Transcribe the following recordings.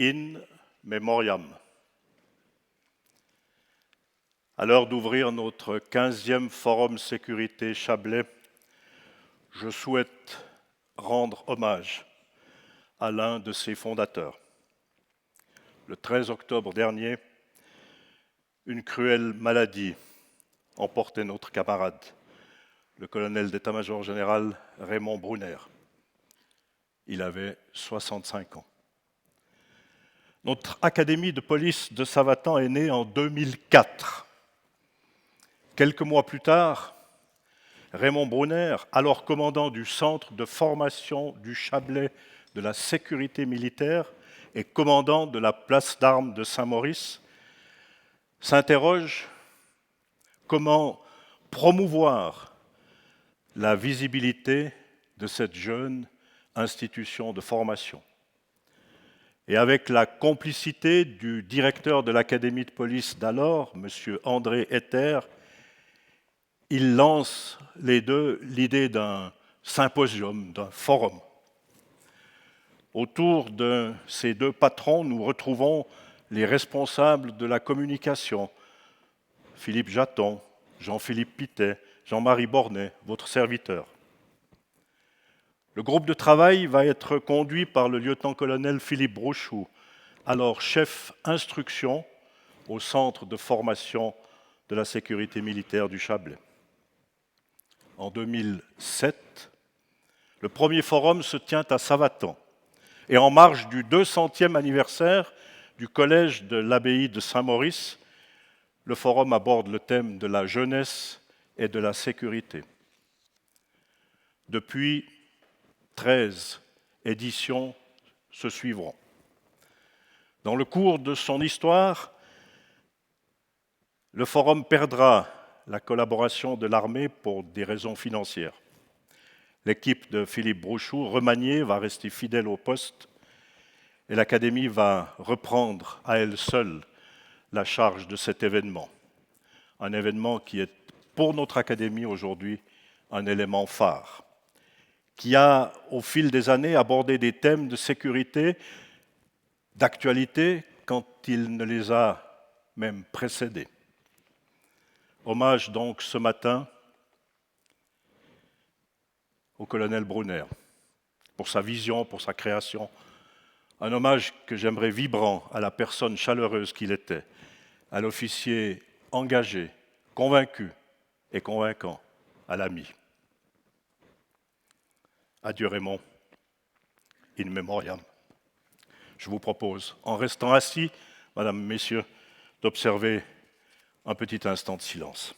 in memoriam. À l'heure d'ouvrir notre 15e Forum Sécurité Chablais, je souhaite rendre hommage à l'un de ses fondateurs. Le 13 octobre dernier, une cruelle maladie emportait notre camarade, le colonel d'état-major général Raymond Brunner. Il avait 65 ans. Notre académie de police de Savatan est née en 2004. Quelques mois plus tard, Raymond Brunner, alors commandant du centre de formation du Chablais de la sécurité militaire et commandant de la place d'armes de Saint-Maurice, s'interroge comment promouvoir la visibilité de cette jeune institution de formation. Et avec la complicité du directeur de l'académie de police d'alors, M. André Etter, ils lancent les deux l'idée d'un symposium, d'un forum. Autour de ces deux patrons, nous retrouvons les responsables de la communication, Philippe Jaton, Jean-Philippe Pittet, Jean-Marie Bornet, votre serviteur. Le groupe de travail va être conduit par le lieutenant-colonel Philippe Brochou, alors chef instruction au centre de formation de la sécurité militaire du Chablais. En 2007, le premier forum se tient à Savatan. Et en marge du 200e anniversaire du collège de l'abbaye de Saint-Maurice, le forum aborde le thème de la jeunesse et de la sécurité. Depuis 13 éditions se suivront. Dans le cours de son histoire, le forum perdra la collaboration de l'armée pour des raisons financières. L'équipe de Philippe Brochou, remaniée, va rester fidèle au poste et l'Académie va reprendre à elle seule la charge de cet événement. Un événement qui est pour notre Académie aujourd'hui un élément phare, qui a, au fil des années, abordé des thèmes de sécurité, d'actualité, quand il ne les a même précédés. Hommage donc ce matin au colonel Brunner, pour sa vision, pour sa création. Un hommage que j'aimerais vibrant à la personne chaleureuse qu'il était, à l'officier engagé, convaincu et convaincant, à l'ami. Adieu Raymond, in memoriam. Je vous propose, en restant assis, Madame, Messieurs, d'observer un petit instant de silence.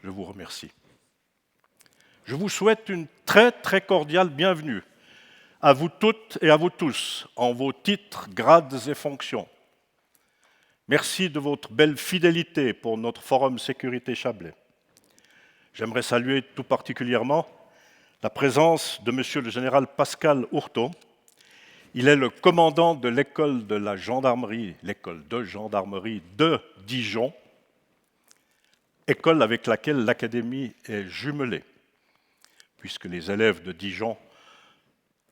Je vous remercie. Je vous souhaite une très très cordiale bienvenue à vous toutes et à vous tous, en vos titres, grades et fonctions. Merci de votre belle fidélité pour notre Forum Sécurité Chablais. J'aimerais saluer tout particulièrement la présence de Monsieur le général Pascal Ourteau. Il est le commandant de l'école de la gendarmerie, l'école de gendarmerie de Dijon, école avec laquelle l'Académie est jumelée, puisque les élèves de Dijon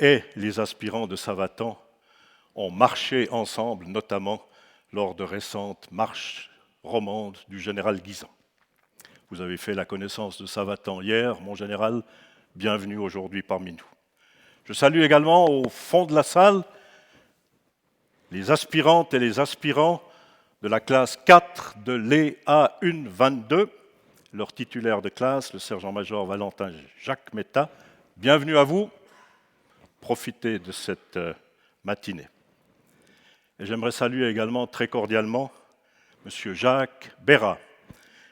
et les aspirants de Savatan ont marché ensemble, notamment lors de récentes marches romandes du général Guisan. Vous avez fait la connaissance de Savatan hier, mon général, bienvenue aujourd'hui parmi nous. Je salue également au fond de la salle les aspirantes et les aspirants de la classe 4 de l'EA 122, leur titulaire de classe, le sergent-major Valentin Jacques Metta. Bienvenue à vous, profitez de cette matinée. Et j'aimerais saluer également très cordialement M. Jacques Bérat,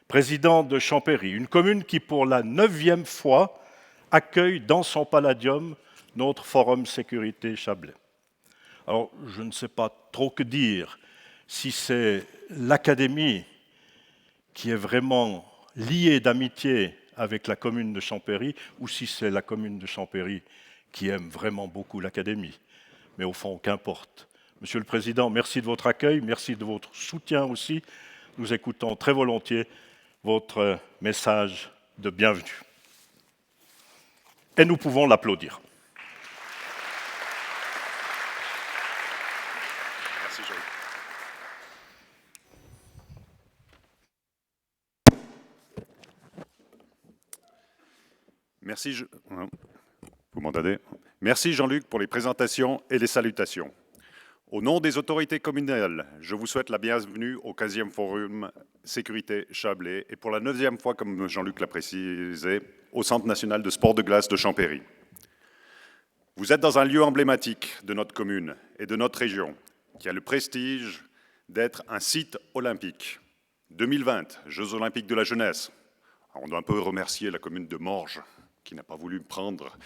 président de Champéry, une commune qui pour la 9e fois accueille dans son palladium notre Forum Sécurité Chablais. Alors, je ne sais pas trop que dire, si c'est l'Académie qui est vraiment liée d'amitié avec la commune de Champéry, ou si c'est la commune de Champéry qui aime vraiment beaucoup l'Académie. Mais au fond, qu'importe. Monsieur le Président, merci de votre accueil, merci de votre soutien aussi. Nous écoutons très volontiers votre message de bienvenue. Et nous pouvons l'applaudir. Merci Jean. Vous m'entendez? Merci Jean-Luc pour les présentations et les salutations. Au nom des autorités communales, je vous souhaite la bienvenue au 15e Forum Sécurité Chablais et pour la 9e fois, comme Jean-Luc l'a précisé, au Centre national de sport de glace de Champéry. Vous êtes dans un lieu emblématique de notre commune et de notre région, qui a le prestige d'être un site olympique. 2020, Jeux olympiques de la jeunesse. Alors, on doit un peu remercier la commune de Morges, qui n'a pas voulu prendre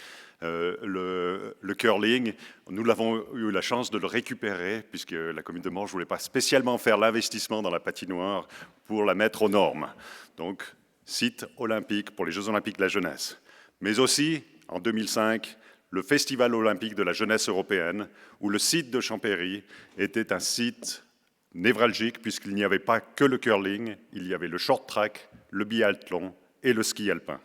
le curling. Nous avons eu la chance de le récupérer, puisque la commune de Morges ne voulait pas spécialement faire l'investissement dans la patinoire pour la mettre aux normes. Donc, site olympique pour les Jeux olympiques de la jeunesse. Mais aussi, en 2005, le Festival olympique de la jeunesse européenne, où le site de Champéry était un site névralgique, puisqu'il n'y avait pas que le curling, il y avait le short track, le biathlon et le ski alpin.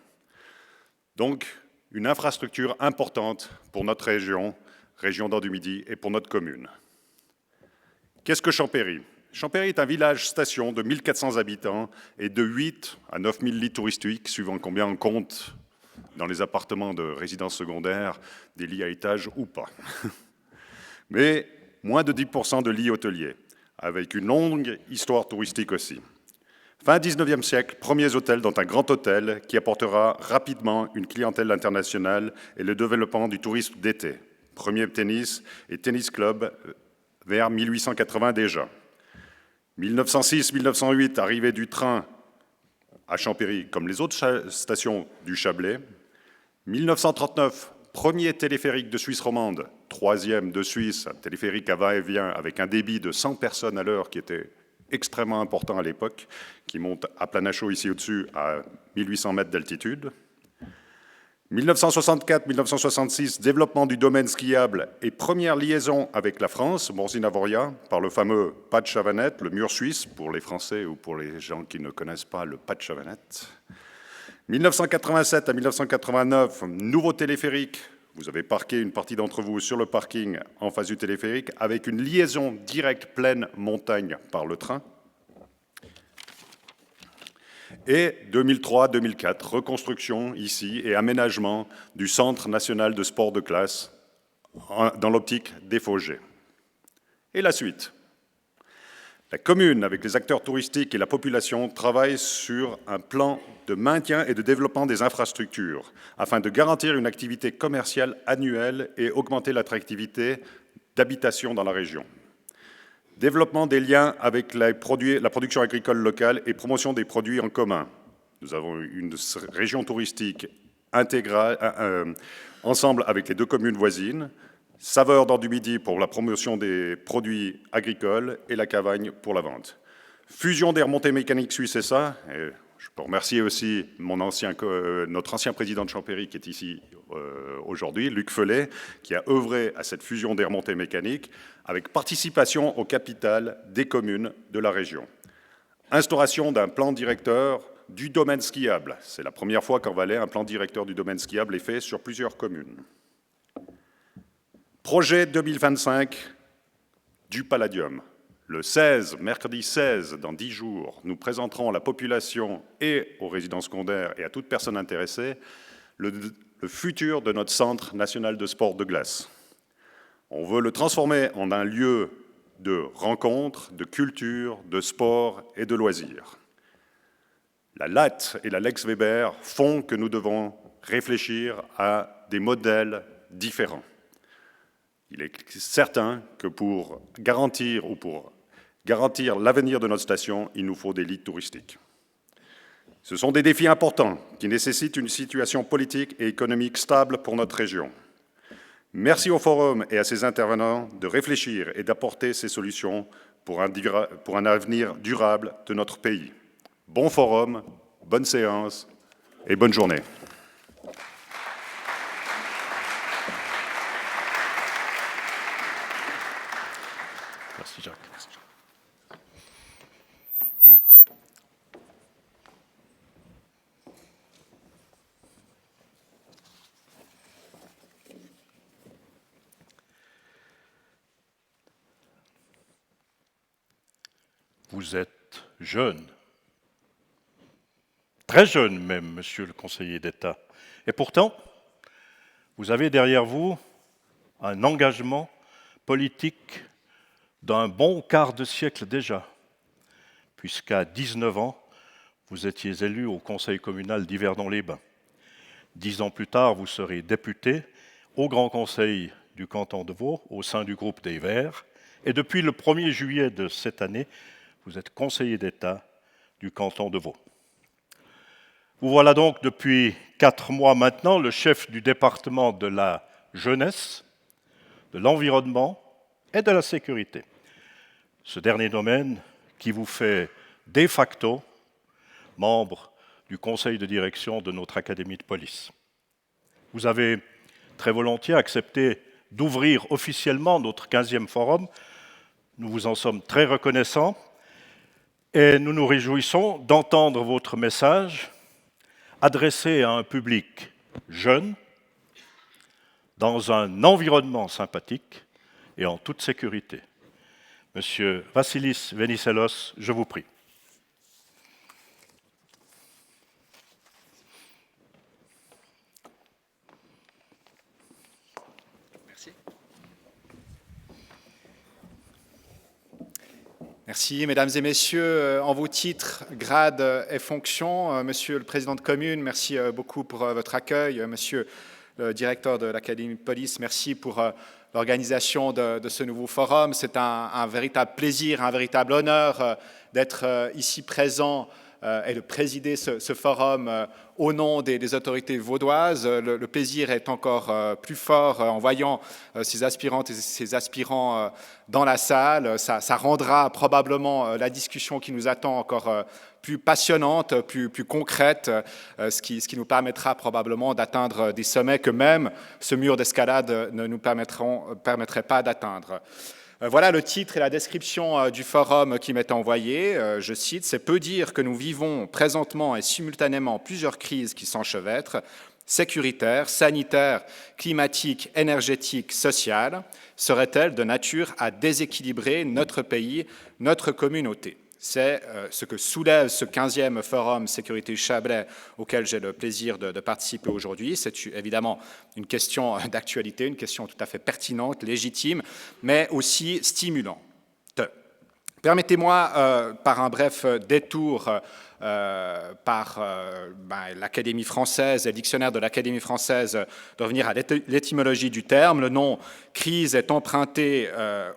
Donc, une infrastructure importante pour notre région, région Nord du Midi, et pour notre commune. Qu'est-ce que Champéry? Champéry est un village-station de 1400 habitants et de 8 à 9000 lits touristiques, suivant combien on compte dans les appartements de résidence secondaire, des lits à étage ou pas. Mais moins de 10% de lits hôteliers, avec une longue histoire touristique aussi. Fin 19e siècle, premiers hôtels, dont un grand hôtel qui apportera rapidement une clientèle internationale et le développement du tourisme d'été. Premier tennis et tennis club vers 1880 déjà. 1906-1908, arrivée du train à Champéry, comme les autres stations du Chablais. 1939, premier téléphérique de Suisse romande, troisième de Suisse, un téléphérique à va-et-vient avec un débit de 100 personnes à l'heure qui était extrêmement important à l'époque, qui monte à Planachot ici au-dessus à 1800 mètres d'altitude. 1964-1966, développement du domaine skiable et première liaison avec la France, Morzine-Avoria, par le fameux pas de Chavanette, le mur suisse, pour les Français ou pour les gens qui ne connaissent pas le pas de Chavanette. 1987 à 1989, nouveau téléphérique. Vous avez parqué une partie d'entre vous sur le parking en face du téléphérique avec une liaison directe pleine montagne par le train. Et 2003-2004, reconstruction ici et aménagement du Centre national de sport de glace dans l'optique des Faugés. Et la suite. La commune, avec les acteurs touristiques et la population, travaille sur un plan de maintien et de développement des infrastructures afin de garantir une activité commerciale annuelle et augmenter l'attractivité d'habitation dans la région. Développement des liens avec la production agricole locale et promotion des produits en commun. Nous avons une région touristique intégrale, ensemble avec les deux communes voisines, Saveur Nord du Midi pour la promotion des produits agricoles et la Cavagne pour la vente. Fusion des remontées mécaniques Suisse SA, et je peux remercier aussi notre ancien président de Champéry qui est ici aujourd'hui, Luc Felet, qui a œuvré à cette fusion des remontées mécaniques avec participation au capital des communes de la région. Instauration d'un plan directeur du domaine skiable. C'est la première fois qu'en Valais, un plan directeur du domaine skiable est fait sur plusieurs communes. Projet 2025 du Palladium. Le 16, mercredi 16, dans 10 jours, nous présenterons à la population et aux résidents secondaires et à toute personne intéressée le futur de notre Centre national de sport de glace. On veut le transformer en un lieu de rencontre, de culture, de sport et de loisirs. La LAT et la Lex Weber font que nous devons réfléchir à des modèles différents. Il est certain que pour garantir l'avenir de notre station, il nous faut des lits touristiques. Ce sont des défis importants qui nécessitent une situation politique et économique stable pour notre région. Merci au Forum et à ses intervenants de réfléchir et d'apporter ces solutions pour un avenir durable de notre pays. Bon Forum, bonne séance et bonne journée. Merci Jacques. vous êtes jeune. Très jeune même, monsieur le conseiller d'État. Et pourtant, vous avez derrière vous un engagement politique d'un bon quart de siècle déjà, puisqu'à 19 ans, vous étiez élu au conseil communal d'Yverdon-les-Bains. 10 ans plus tard, vous serez député au Grand Conseil du canton de Vaud, au sein du groupe des Verts. Et depuis le 1er juillet de cette année, vous êtes conseiller d'État du canton de Vaud. Vous voilà donc depuis 4 mois maintenant le chef du département de la jeunesse, de l'environnement et de la sécurité. Ce dernier domaine qui vous fait de facto membre du conseil de direction de notre académie de police. Vous avez très volontiers accepté d'ouvrir officiellement notre 15e forum. Nous vous en sommes très reconnaissants et nous nous réjouissons d'entendre votre message adressé à un public jeune, dans un environnement sympathique et en toute sécurité. Monsieur Vassilis Venizelos, je vous prie. Merci. Merci, mesdames et messieurs. En vos titres, grades et fonctions, monsieur le président de commune, merci beaucoup pour votre accueil. Monsieur le directeur de l'Académie de police, merci pour l'organisation de ce nouveau forum. C'est un véritable plaisir, un véritable honneur d'être ici présent et de présider ce forum au nom des autorités vaudoises. Le plaisir est encore plus fort en voyant ces aspirantes et ces aspirants dans la salle. Ça rendra probablement la discussion qui nous attend encore plus passionnante, plus concrète, ce qui nous permettra probablement d'atteindre des sommets que même ce mur d'escalade ne nous permettrait pas d'atteindre. Voilà le titre et la description du forum qui m'est envoyé. Je cite, « C'est peu dire que nous vivons présentement et simultanément plusieurs crises qui s'enchevêtrent, sécuritaires, sanitaires, climatiques, énergétiques, sociales. Seraient-elles de nature à déséquilibrer notre pays, notre communauté ?» C'est ce que soulève ce 15e Forum Sécurité Chablais auquel j'ai le plaisir de participer aujourd'hui. C'est évidemment une question d'actualité, une question tout à fait pertinente, légitime, mais aussi stimulante. Permettez-moi, par un bref détour par l'Académie française et le dictionnaire de l'Académie française, de revenir à l'étymologie du terme. Le nom crise est emprunté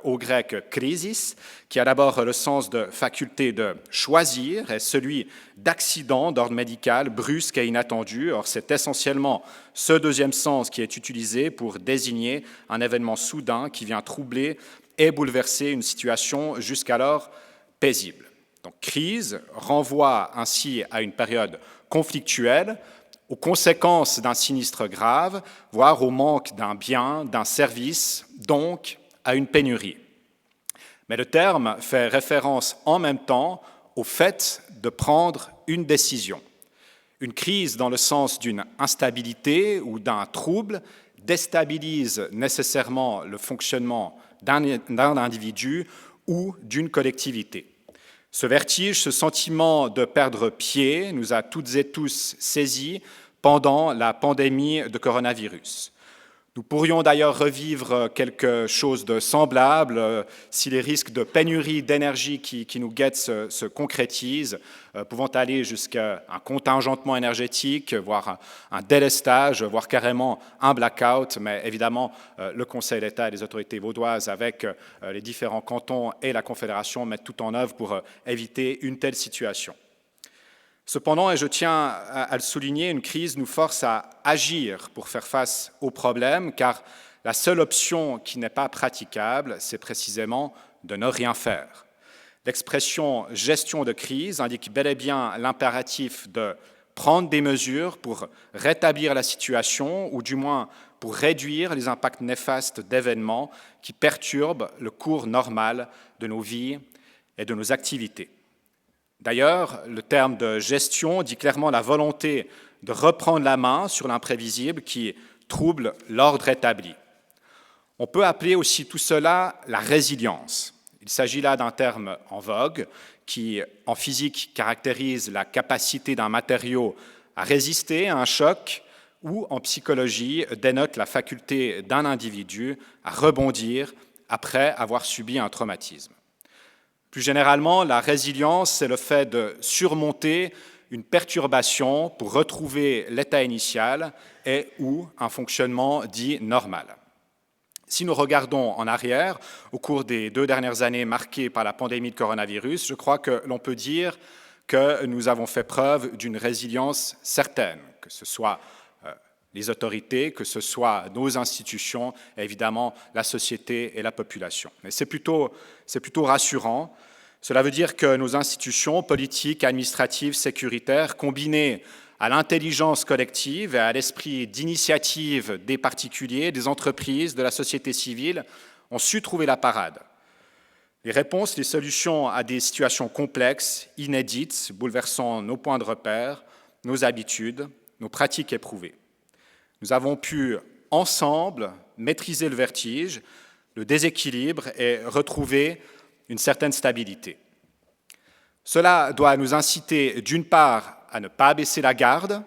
au grec krisis, qui a d'abord le sens de faculté de choisir et celui d'accident d'ordre médical, brusque et inattendu. Or, c'est essentiellement ce deuxième sens qui est utilisé pour désigner un événement soudain qui vient troubler et bouleverser une situation jusqu'alors paisible. Donc, crise renvoie ainsi à une période conflictuelle, aux conséquences d'un sinistre grave, voire au manque d'un bien, d'un service, donc à une pénurie. Mais le terme fait référence en même temps au fait de prendre une décision. Une crise, dans le sens d'une instabilité ou d'un trouble, déstabilise nécessairement le fonctionnement d'un individu ou d'une collectivité. Ce vertige, ce sentiment de perdre pied nous a toutes et tous saisis pendant la pandémie de coronavirus. Nous pourrions d'ailleurs revivre quelque chose de semblable si les risques de pénurie d'énergie qui nous guettent se concrétisent, pouvant aller jusqu'à un contingentement énergétique, voire un délestage, voire carrément un blackout. Mais évidemment, le Conseil d'État et les autorités vaudoises, avec les différents cantons et la Confédération, mettent tout en œuvre pour éviter une telle situation. Cependant, et je tiens à le souligner, une crise nous force à agir pour faire face aux problèmes, car la seule option qui n'est pas praticable, c'est précisément de ne rien faire. L'expression « gestion de crise » indique bel et bien l'impératif de prendre des mesures pour rétablir la situation, ou du moins pour réduire les impacts néfastes d'événements qui perturbent le cours normal de nos vies et de nos activités. D'ailleurs, le terme de gestion dit clairement la volonté de reprendre la main sur l'imprévisible qui trouble l'ordre établi. On peut appeler aussi tout cela la résilience. Il Il s'agit là d'un terme en vogue qui, en physique, caractérise la capacité d'un matériau à résister à un choc ou, en psychologie, dénote la faculté d'un individu à rebondir après avoir subi un traumatisme. Plus généralement, la résilience, c'est le fait de surmonter une perturbation pour retrouver l'état initial et ou un fonctionnement dit normal. Si nous regardons en arrière, au cours des 2 dernières années marquées par la pandémie de coronavirus, je crois que l'on peut dire que nous avons fait preuve d'une résilience certaine, que ce soit les autorités, que ce soit nos institutions, et évidemment la société et la population. Mais c'est plutôt rassurant. Cela veut dire que nos institutions politiques, administratives, sécuritaires, combinées à l'intelligence collective et à l'esprit d'initiative des particuliers, des entreprises, de la société civile, ont su trouver la parade. Les réponses, les solutions à des situations complexes, inédites, bouleversant nos points de repère, nos habitudes, nos pratiques éprouvées. Nous avons pu, ensemble, maîtriser le vertige, le déséquilibre et retrouver une certaine stabilité. Cela doit nous inciter, d'une part, à ne pas baisser la garde,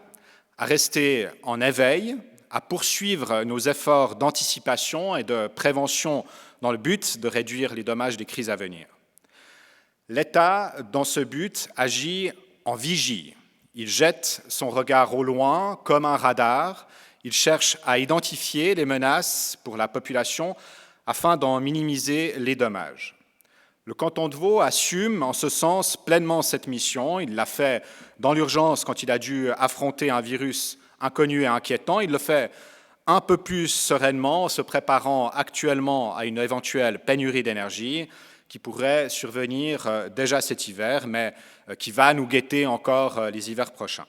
à rester en éveil, à poursuivre nos efforts d'anticipation et de prévention dans le but de réduire les dommages des crises à venir. L'État, dans ce but, agit en vigie. Il jette son regard au loin comme un radar. Il cherche à identifier les menaces pour la population afin d'en minimiser les dommages. Le canton de Vaud assume en ce sens pleinement cette mission. Il l'a fait dans l'urgence quand il a dû affronter un virus inconnu et inquiétant. Il le fait un peu plus sereinement en se préparant actuellement à une éventuelle pénurie d'énergie qui pourrait survenir déjà cet hiver, mais qui va nous guetter encore les hivers prochains.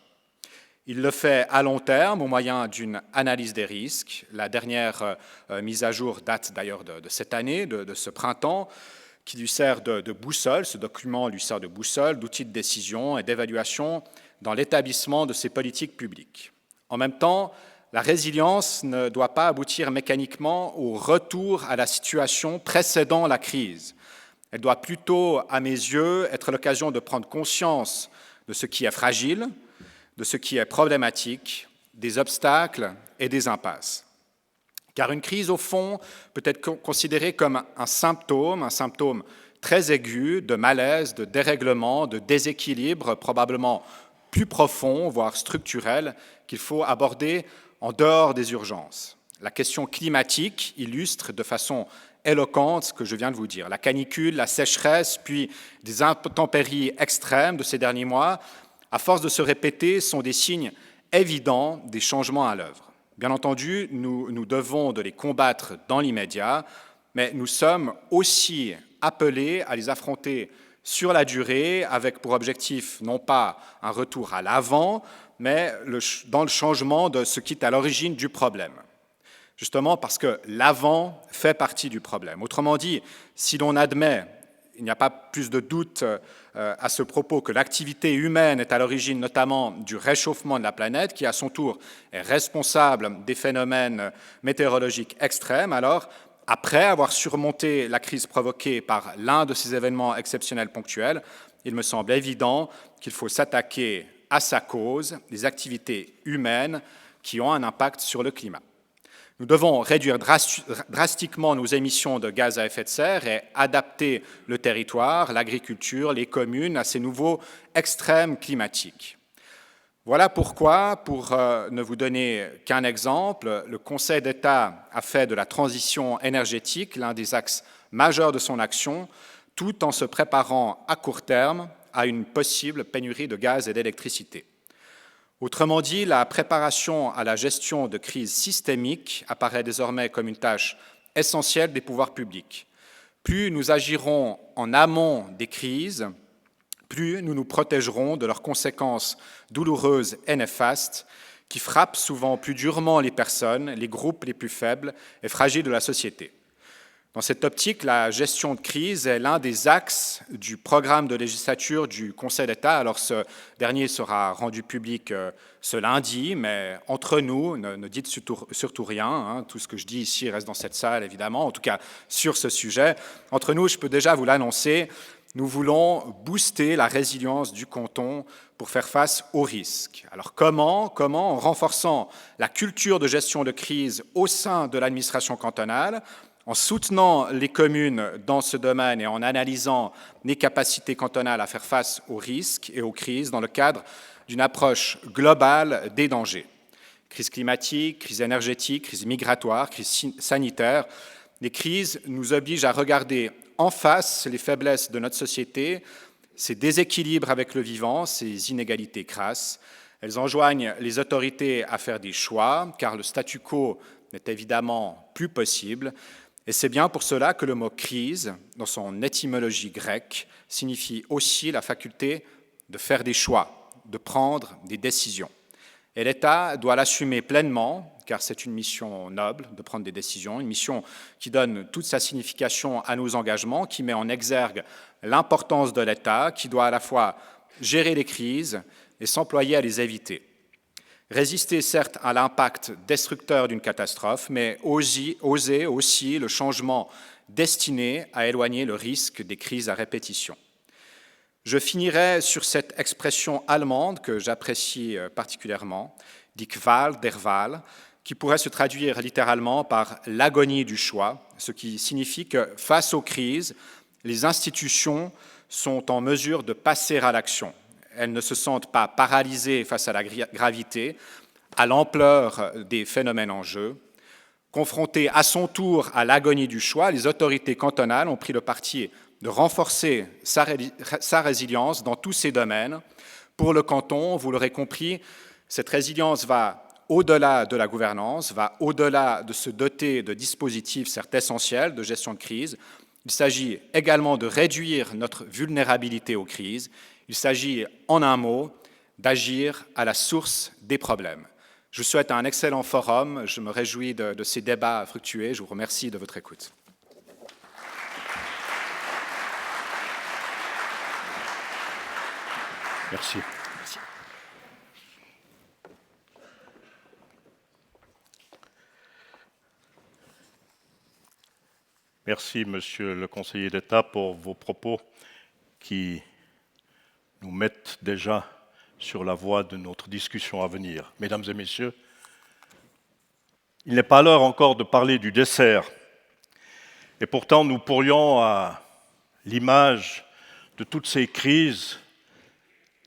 Il le fait à long terme au moyen d'une analyse des risques. La dernière mise à jour date d'ailleurs de cette année, de ce printemps, qui lui sert de boussole. Ce document lui sert de boussole, d'outil de décision et d'évaluation dans l'établissement de ses politiques publiques. En même temps, la résilience ne doit pas aboutir mécaniquement au retour à la situation précédant la crise. Elle doit plutôt, à mes yeux, être l'occasion de prendre conscience de ce qui est fragile, de ce qui est problématique, des obstacles et des impasses. Car une crise, au fond, peut être considérée comme un symptôme très aigu de malaise, de dérèglement, de déséquilibre probablement plus profond, voire structurel, qu'il faut aborder en dehors des urgences. La question climatique illustre de façon éloquente ce que je viens de vous dire. La canicule, la sécheresse, puis des intempéries extrêmes de ces derniers mois, à force de se répéter, sont des signes évidents des changements à l'œuvre. Bien entendu, nous devons de les combattre dans l'immédiat, mais nous sommes aussi appelés à les affronter sur la durée, avec pour objectif non pas un retour à l'avant, mais dans le changement de ce qui est à l'origine du problème. Justement parce que l'avant fait partie du problème. Autrement dit, si l'on admet, il n'y a pas plus de doute à ce propos, que l'activité humaine est à l'origine notamment du réchauffement de la planète, qui à son tour est responsable des phénomènes météorologiques extrêmes, alors, après avoir surmonté la crise provoquée par l'un de ces événements exceptionnels ponctuels, il me semble évident qu'il faut s'attaquer à sa cause, les activités humaines qui ont un impact sur le climat. Nous devons réduire drastiquement nos émissions de gaz à effet de serre et adapter le territoire, l'agriculture, les communes à ces nouveaux extrêmes climatiques. Voilà pourquoi, pour ne vous donner qu'un exemple, le Conseil d'État a fait de la transition énergétique l'un des axes majeurs de son action, tout en se préparant à court terme à une possible pénurie de gaz et d'électricité. Autrement dit, la préparation à la gestion de crises systémiques apparaît désormais comme une tâche essentielle des pouvoirs publics. Plus nous agirons en amont des crises, plus nous nous protégerons de leurs conséquences douloureuses et néfastes qui frappent souvent plus durement les personnes, les groupes les plus faibles et fragiles de la société. Dans cette optique, la gestion de crise est l'un des axes du programme de législature du Conseil d'État. Alors ce dernier sera rendu public ce lundi, mais entre nous, ne dites surtout rien. Hein. Tout ce que je dis ici reste dans cette salle, évidemment, en tout cas sur ce sujet. Entre nous, je peux déjà vous l'annoncer, nous voulons booster la résilience du canton pour faire face aux risques. Alors comment? En renforçant la culture de gestion de crise au sein de l'administration cantonale, en soutenant les communes dans ce domaine et en analysant les capacités cantonales à faire face aux risques et aux crises dans le cadre d'une approche globale des dangers. Crise climatique, crise énergétique, crise migratoire, crise sanitaire. Les crises nous obligent à regarder en face les faiblesses de notre société, ses déséquilibres avec le vivant, ses inégalités crasses. Elles enjoignent les autorités à faire des choix, car le statu quo n'est évidemment plus possible. Et c'est bien pour cela que le mot « crise », dans son étymologie grecque, signifie aussi la faculté de faire des choix, de prendre des décisions. Et l'État doit l'assumer pleinement, car c'est une mission noble de prendre des décisions, une mission qui donne toute sa signification à nos engagements, qui met en exergue l'importance de l'État, qui doit à la fois gérer les crises et s'employer à les éviter. Résister certes à l'impact destructeur d'une catastrophe, mais oser aussi le changement destiné à éloigner le risque des crises à répétition. Je finirai sur cette expression allemande que j'apprécie particulièrement, die Qual der Wahl, qui pourrait se traduire littéralement par l'agonie du choix, ce qui signifie que face aux crises, les institutions sont en mesure de passer à l'action. Elles ne se sentent pas paralysées face à la gravité, à l'ampleur des phénomènes en jeu. Confrontées à son tour à l'agonie du choix, les autorités cantonales ont pris le parti de renforcer sa résilience dans tous ces domaines. Pour le canton, vous l'aurez compris, cette résilience va au-delà de la gouvernance, va au-delà de se doter de dispositifs certes essentiels de gestion de crise. Il s'agit également de réduire notre vulnérabilité aux crises. Il s'agit, en un mot, d'agir à la source des problèmes. Je vous souhaite un excellent forum. Je me réjouis de ces débats fructueux. Je vous remercie de votre écoute. Merci. Merci, Monsieur le conseiller d'État, pour vos propos qui nous mettent déjà sur la voie de notre discussion à venir. Mesdames et messieurs, il n'est pas l'heure encore de parler du dessert. Et pourtant, nous pourrions, à l'image de toutes ces crises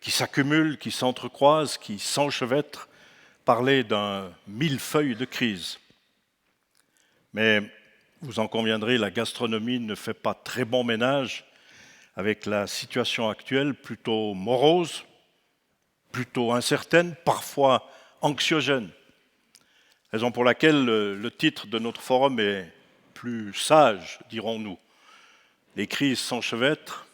qui s'accumulent, qui s'entrecroisent, qui s'enchevêtrent, parler d'un millefeuille de crise. Mais vous en conviendrez, la gastronomie ne fait pas très bon ménage avec la situation actuelle plutôt morose, plutôt incertaine, parfois anxiogène. Raison pour laquelle le titre de notre forum est plus sage, dirons-nous. Les crises s'enchevêtrent,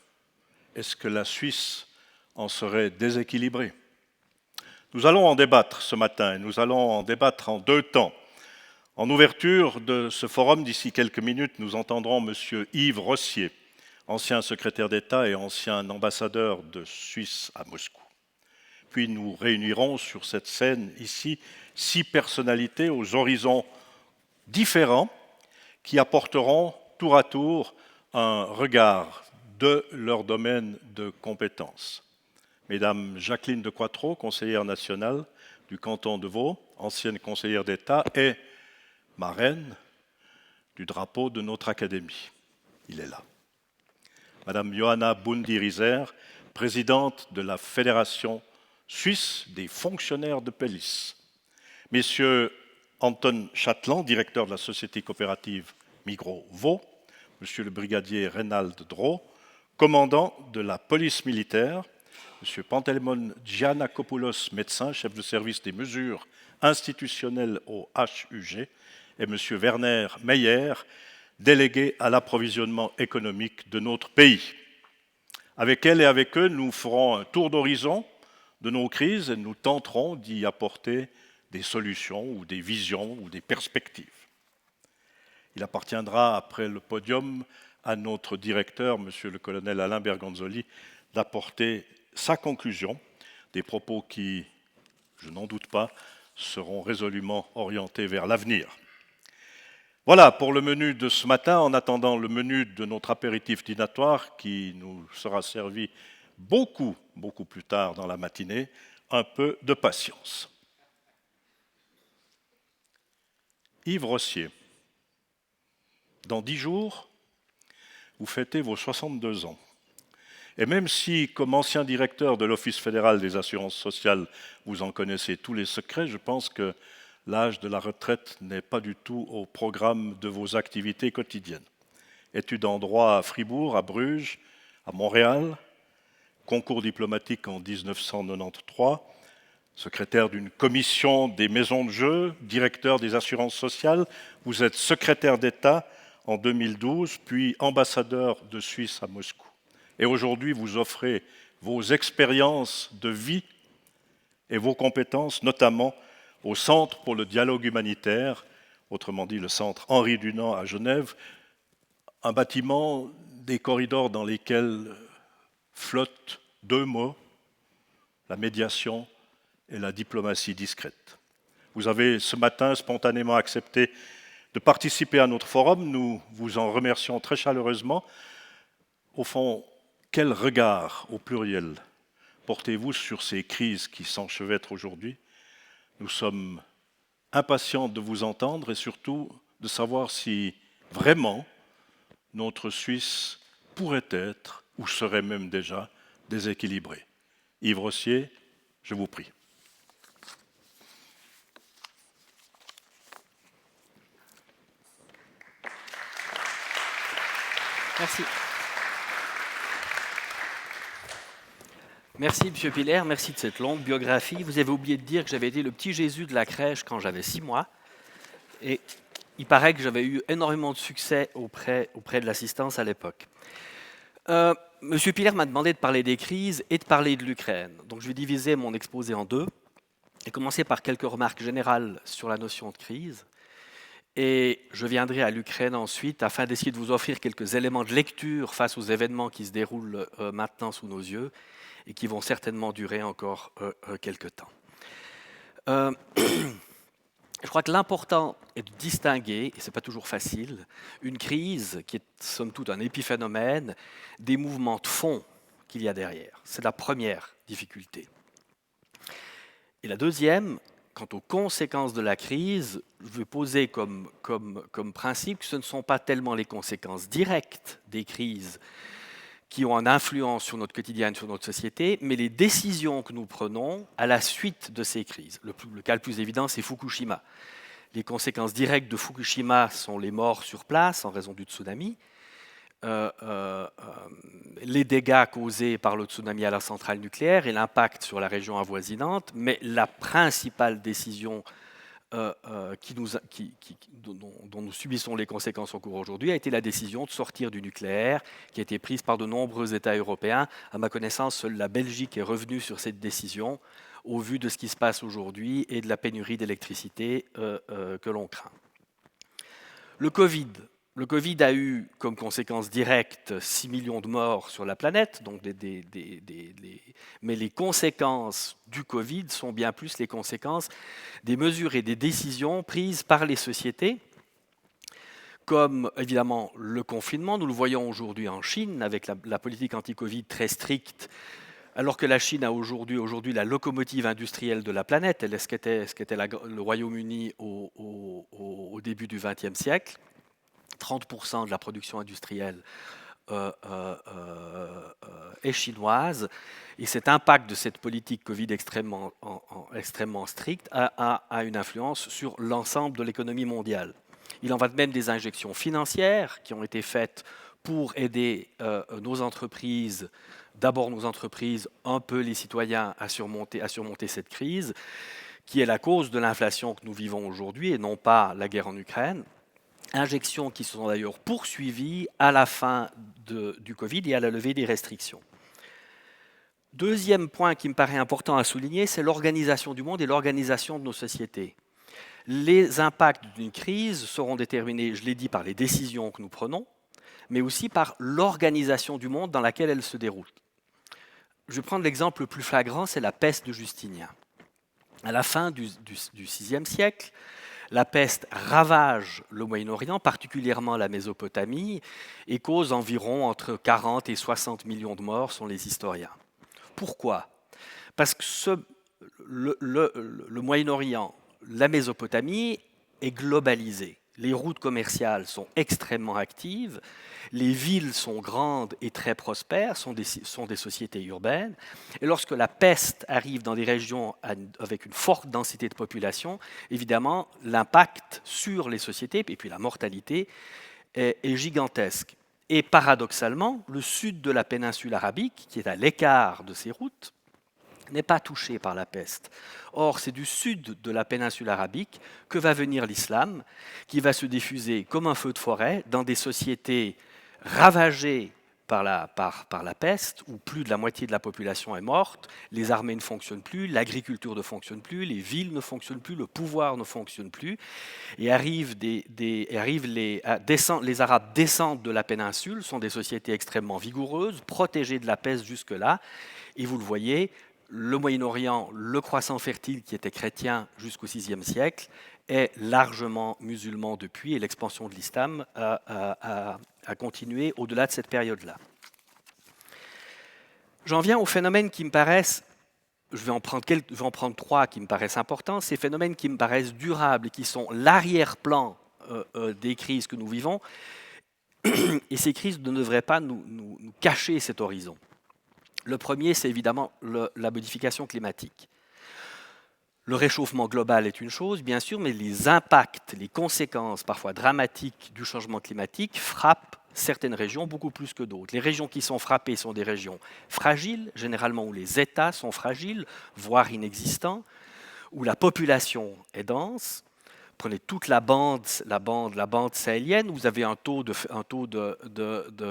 est-ce que la Suisse en serait déséquilibrée? Nous allons en débattre ce matin, et nous allons en débattre en deux temps. En ouverture de ce forum, d'ici quelques minutes, nous entendrons M. Yves Rossier, ancien secrétaire d'État et ancien ambassadeur de Suisse à Moscou. Puis nous réunirons sur cette scène ici 6 personnalités aux horizons différents qui apporteront tour à tour un regard de leur domaine de compétences. Mesdames Jacqueline de Quatreau, conseillère nationale du canton de Vaud, ancienne conseillère d'État et marraine du drapeau de notre académie. Il est là. Madame Johanna Bundi-Riser, présidente de la Fédération suisse des fonctionnaires de police. Messieurs Anton Chatelain, directeur de la société coopérative Migros Vaud. Monsieur le brigadier Reynald Drault, commandant de la police militaire. Monsieur Pantelimon Giannakopoulos, médecin, chef de service des mesures institutionnelles au HUG. Et monsieur Werner Meyer, délégué à l'approvisionnement économique de notre pays. Avec elle et avec eux, nous ferons un tour d'horizon de nos crises et nous tenterons d'y apporter des solutions ou des visions ou des perspectives. Il appartiendra, après le podium, à notre directeur, monsieur le colonel Alain Bergonzoli, d'apporter sa conclusion, des propos qui, je n'en doute pas, seront résolument orientés vers l'avenir. Voilà pour le menu de ce matin, en attendant le menu de notre apéritif dînatoire qui nous sera servi beaucoup plus tard dans la matinée. Un peu de patience. Yves Rossier, dans 10 jours, vous fêtez vos 62 ans. Et même si, comme ancien directeur de l'Office fédéral des assurances sociales, vous en connaissez tous les secrets, je pense que l'âge de la retraite n'est pas du tout au programme de vos activités quotidiennes. Études en droit à Fribourg, à Bruges, à Montréal, concours diplomatique en 1993, secrétaire d'une commission des maisons de jeu, directeur des assurances sociales, vous êtes secrétaire d'État en 2012, puis ambassadeur de Suisse à Moscou. Et aujourd'hui, vous offrez vos expériences de vie et vos compétences, notamment au Centre pour le dialogue humanitaire, autrement dit le Centre Henri Dunant à Genève, un bâtiment, des corridors dans lesquels flottent 2 mots, la médiation et la diplomatie discrète. Vous avez ce matin spontanément accepté de participer à notre forum, nous vous en remercions très chaleureusement. Au fond, quel regard, au pluriel, portez-vous sur ces crises qui s'enchevêtrent aujourd'hui? Nous sommes impatients de vous entendre et surtout de savoir si vraiment notre Suisse pourrait être, ou serait même déjà, déséquilibrée. Yves Rossier, je vous prie. Merci. Merci, M. Piller, merci de cette longue biographie. Vous avez oublié de dire que j'avais été le petit Jésus de la crèche quand j'avais 6 mois. Et il paraît que j'avais eu énormément de succès auprès de l'assistance à l'époque. M. Piller m'a demandé de parler des crises et de parler de l'Ukraine. Donc je vais diviser mon exposé en 2 et commencer par quelques remarques générales sur la notion de crise. Et je viendrai à l'Ukraine ensuite afin d'essayer de vous offrir quelques éléments de lecture face aux événements qui se déroulent maintenant sous nos yeux et qui vont certainement durer encore quelques temps. Je crois que l'important est de distinguer, et ce n'est pas toujours facile, une crise qui est somme toute un épiphénomène des mouvements de fond qu'il y a derrière. C'est la première difficulté. Et la deuxième, quant aux conséquences de la crise, je veux poser comme principe que ce ne sont pas tellement les conséquences directes des crises qui ont une influence sur notre quotidien, sur notre société, mais les décisions que nous prenons à la suite de ces crises. Le cas le plus évident, c'est Fukushima. Les conséquences directes de Fukushima sont les morts sur place en raison du tsunami, les dégâts causés par le tsunami à la centrale nucléaire et l'impact sur la région avoisinante, mais la principale décision dont nous subissons les conséquences au cours aujourd'hui a été la décision de sortir du nucléaire qui a été prise par de nombreux États européens. À ma connaissance, seule la Belgique est revenue sur cette décision au vu de ce qui se passe aujourd'hui et de la pénurie d'électricité que l'on craint. Le Covid a eu comme conséquence directe 6 millions de morts sur la planète, donc mais les conséquences du Covid sont bien plus les conséquences des mesures et des décisions prises par les sociétés, comme évidemment le confinement. Nous le voyons aujourd'hui en Chine avec la politique anti-Covid très stricte, alors que la Chine a aujourd'hui la locomotive industrielle de la planète, elle est ce qu'était le Royaume-Uni au début du XXe siècle. 30% de la production industrielle est chinoise, et cet impact de cette politique Covid extrêmement stricte a une influence sur l'ensemble de l'économie mondiale. Il en va de même des injections financières qui ont été faites pour aider nos entreprises, d'abord nos entreprises, un peu les citoyens à surmonter cette crise, qui est la cause de l'inflation que nous vivons aujourd'hui et non pas la guerre en Ukraine. Injections qui se sont d'ailleurs poursuivies à la fin du Covid et à la levée des restrictions. Deuxième point qui me paraît important à souligner, c'est l'organisation du monde et l'organisation de nos sociétés. Les impacts d'une crise seront déterminés, je l'ai dit, par les décisions que nous prenons, mais aussi par l'organisation du monde dans laquelle elle se déroule. Je vais prendre l'exemple le plus flagrant, c'est la peste de Justinien. À la fin du VIe siècle, la peste ravage le Moyen-Orient, particulièrement la Mésopotamie, et cause environ entre 40 et 60 millions de morts, sont les historiens. Pourquoi? Parce que le Moyen-Orient, la Mésopotamie, est globalisée. Les routes commerciales sont extrêmement actives, les villes sont grandes et très prospères, sont des sociétés urbaines. Et lorsque la peste arrive dans des régions avec une forte densité de population, évidemment, l'impact sur les sociétés et puis la mortalité est gigantesque. Et paradoxalement, le sud de la péninsule arabique, qui est à l'écart de ces routes, n'est pas touché par la peste. Or, c'est du sud de la péninsule arabique que va venir l'islam, qui va se diffuser comme un feu de forêt dans des sociétés ravagées par la peste, où plus de la moitié de la population est morte, les armées ne fonctionnent plus, l'agriculture ne fonctionne plus, les villes ne fonctionnent plus, le pouvoir ne fonctionne plus, et les Arabes descendent de la péninsule, sont des sociétés extrêmement vigoureuses, protégées de la peste jusque-là, et vous le voyez, le Moyen-Orient, le croissant fertile qui était chrétien jusqu'au VIe siècle, est largement musulman depuis, et l'expansion de l'islam a continué au-delà de cette période-là. J'en viens aux phénomènes qui me paraissent, je vais en prendre trois qui me paraissent importants, ces phénomènes qui me paraissent durables et qui sont l'arrière-plan des crises que nous vivons, et ces crises ne devraient pas nous cacher cet horizon. Le premier, c'est évidemment la modification climatique. Le réchauffement global est une chose, bien sûr, mais les impacts, les conséquences parfois dramatiques du changement climatique frappent certaines régions beaucoup plus que d'autres. Les régions qui sont frappées sont des régions fragiles, généralement où les États sont fragiles, voire inexistants, où la population est dense. Prenez toute la bande sahélienne, où vous avez un taux de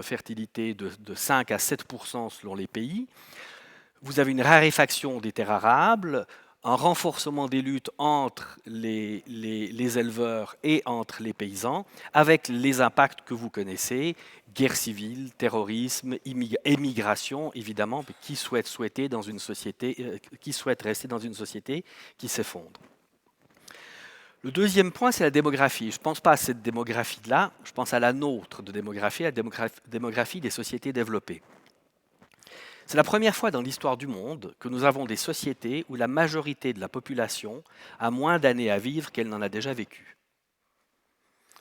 fertilité de 5 à 7% selon les pays. Vous avez une raréfaction des terres arables, un renforcement des luttes entre les éleveurs et entre les paysans, avec les impacts que vous connaissez, guerre civile, terrorisme, émigration, évidemment, qui souhaite rester dans une société qui s'effondre. Le deuxième point, c'est la démographie. Je ne pense pas à cette démographie-là, je pense à la nôtre de démographie, la démographie des sociétés développées. C'est la première fois dans l'histoire du monde que nous avons des sociétés où la majorité de la population a moins d'années à vivre qu'elle n'en a déjà vécu.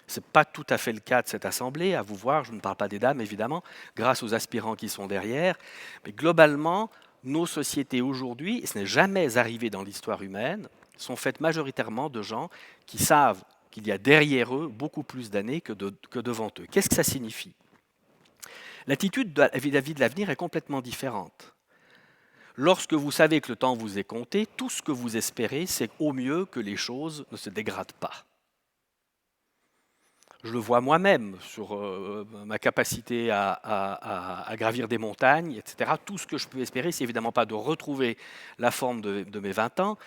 Ce n'est pas tout à fait le cas de cette assemblée, à vous voir, je ne parle pas des dames évidemment, grâce aux aspirants qui sont derrière, mais globalement, nos sociétés aujourd'hui, et ce n'est jamais arrivé dans l'histoire humaine, sont faites majoritairement de gens qui savent qu'il y a derrière eux beaucoup plus d'années que devant eux. Qu'est-ce que ça signifie? L'attitude vis-à-vis de l'avenir est complètement différente. Lorsque vous savez que le temps vous est compté, tout ce que vous espérez, c'est au mieux que les choses ne se dégradent pas. Je le vois moi-même sur ma capacité à gravir des montagnes, etc. Tout ce que je peux espérer, c'est évidemment pas de retrouver la forme de mes 20 ans,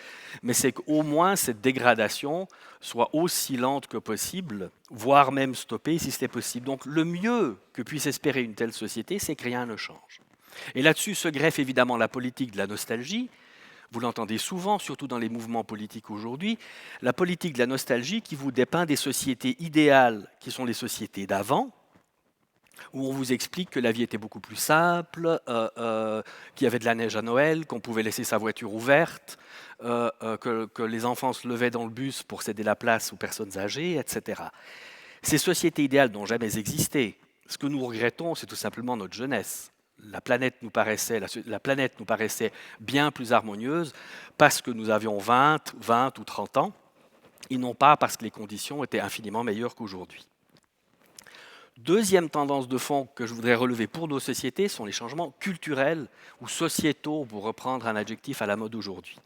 mais c'est qu'au moins cette dégradation soit aussi lente que possible, voire même stoppée si c'était possible. Donc le mieux que puisse espérer une telle société, c'est que rien ne change. Et là-dessus se greffe évidemment la politique de la nostalgie. Vous l'entendez souvent, surtout dans les mouvements politiques aujourd'hui, la politique de la nostalgie qui vous dépeint des sociétés idéales qui sont les sociétés d'avant, où on vous explique que la vie était beaucoup plus simple, qu'il y avait de la neige à Noël, qu'on pouvait laisser sa voiture ouverte, que les enfants se levaient dans le bus pour céder la place aux personnes âgées, etc. Ces sociétés idéales n'ont jamais existé. Ce que nous regrettons, c'est tout simplement notre jeunesse. La planète nous paraissait bien plus harmonieuse parce que nous avions 20 ou 30 ans, et non pas parce que les conditions étaient infiniment meilleures qu'aujourd'hui. Deuxième tendance de fond que je voudrais relever pour nos sociétés sont les changements culturels ou sociétaux, pour reprendre un adjectif à la mode aujourd'hui.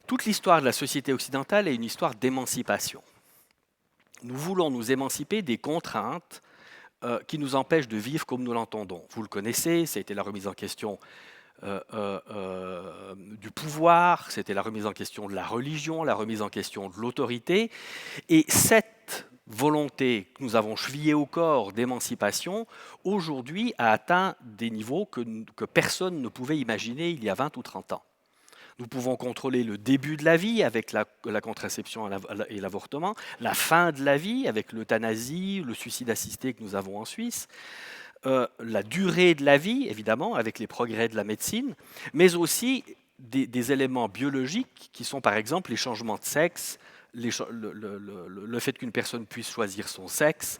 Toute l'histoire de la société occidentale est une histoire d'émancipation. Nous voulons nous émanciper des contraintes qui nous empêche de vivre comme nous l'entendons. Vous le connaissez, ça a été la remise en question du pouvoir, c'était la remise en question de la religion, la remise en question de l'autorité. Et cette volonté que nous avons chevillée au corps d'émancipation, aujourd'hui a atteint des niveaux que personne ne pouvait imaginer il y a 20 ou 30 ans. Nous pouvons contrôler le début de la vie avec la contraception et l'avortement, la fin de la vie avec l'euthanasie, le suicide assisté que nous avons en Suisse, la durée de la vie, évidemment, avec les progrès de la médecine, mais aussi des éléments biologiques qui sont, par exemple, les changements de sexe, le fait qu'une personne puisse choisir son sexe.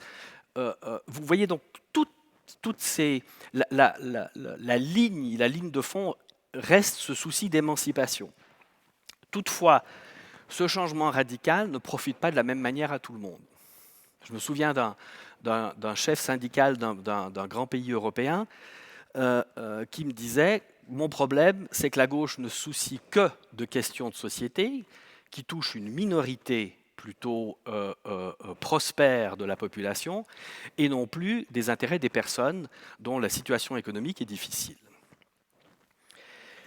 Vous voyez donc toutes ces... La ligne de fond reste ce souci d'émancipation. Toutefois, ce changement radical ne profite pas de la même manière à tout le monde. Je me souviens d'un chef syndical d'un grand pays européen qui me disait « Mon problème, c'est que la gauche ne se soucie que de questions de société qui touchent une minorité plutôt prospère de la population et non plus des intérêts des personnes dont la situation économique est difficile. »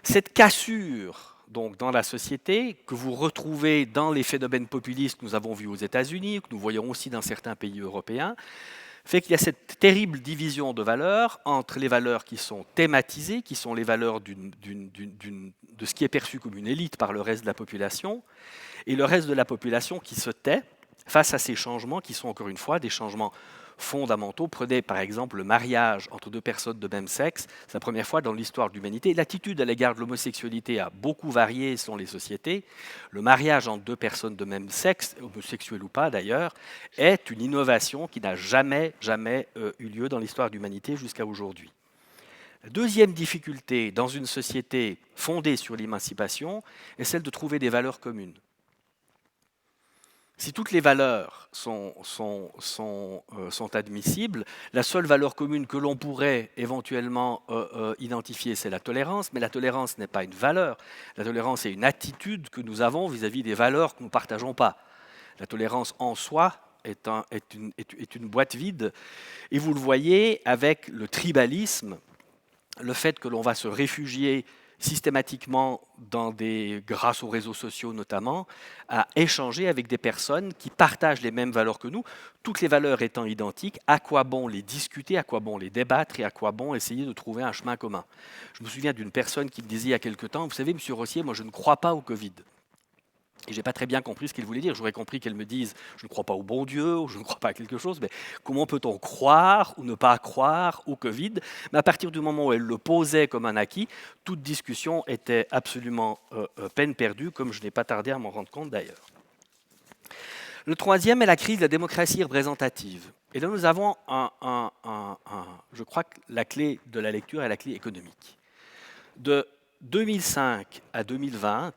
Cette cassure donc, dans la société, que vous retrouvez dans les phénomènes populistes que nous avons vus aux États-Unis, que nous voyons aussi dans certains pays européens, fait qu'il y a cette terrible division de valeurs entre les valeurs qui sont thématisées, qui sont les valeurs de ce qui est perçu comme une élite par le reste de la population, et le reste de la population qui se tait face à ces changements qui sont encore une fois des changements fondamentaux. Prenez par exemple le mariage entre deux personnes de même sexe, c'est la première fois dans l'histoire de l'humanité. L'attitude à l'égard de l'homosexualité a beaucoup varié selon les sociétés. Le mariage entre deux personnes de même sexe, homosexuelles ou pas d'ailleurs, est une innovation qui n'a jamais eu lieu dans l'histoire de l'humanité jusqu'à aujourd'hui. La deuxième difficulté dans une société fondée sur l'émancipation est celle de trouver des valeurs communes. Si toutes les valeurs sont admissibles, la seule valeur commune que l'on pourrait éventuellement identifier, c'est la tolérance, mais la tolérance n'est pas une valeur. La tolérance est une attitude que nous avons vis-à-vis des valeurs que nous ne partageons pas. La tolérance en soi est une boîte vide, et vous le voyez avec le tribalisme, le fait que l'on va se réfugier systématiquement, grâce aux réseaux sociaux notamment, à échanger avec des personnes qui partagent les mêmes valeurs que nous, toutes les valeurs étant identiques. À quoi bon les discuter, à quoi bon les débattre et à quoi bon essayer de trouver un chemin commun? Je me souviens d'une personne qui me disait il y a quelque temps, vous savez, M. Rossier, moi je ne crois pas au Covid. Et je n'ai pas très bien compris ce qu'elle voulait dire. J'aurais compris qu'elle me dise « je ne crois pas au bon Dieu » ou « je ne crois pas à quelque chose ». Mais comment peut-on croire ou ne pas croire au Covid? Mais à partir du moment où elle le posait comme un acquis, toute discussion était absolument peine perdue, comme je n'ai pas tardé à m'en rendre compte d'ailleurs. Le troisième est la crise de la démocratie représentative. Et là, nous avons je crois que la clé de la lecture est la clé économique. De 2005 à 2020,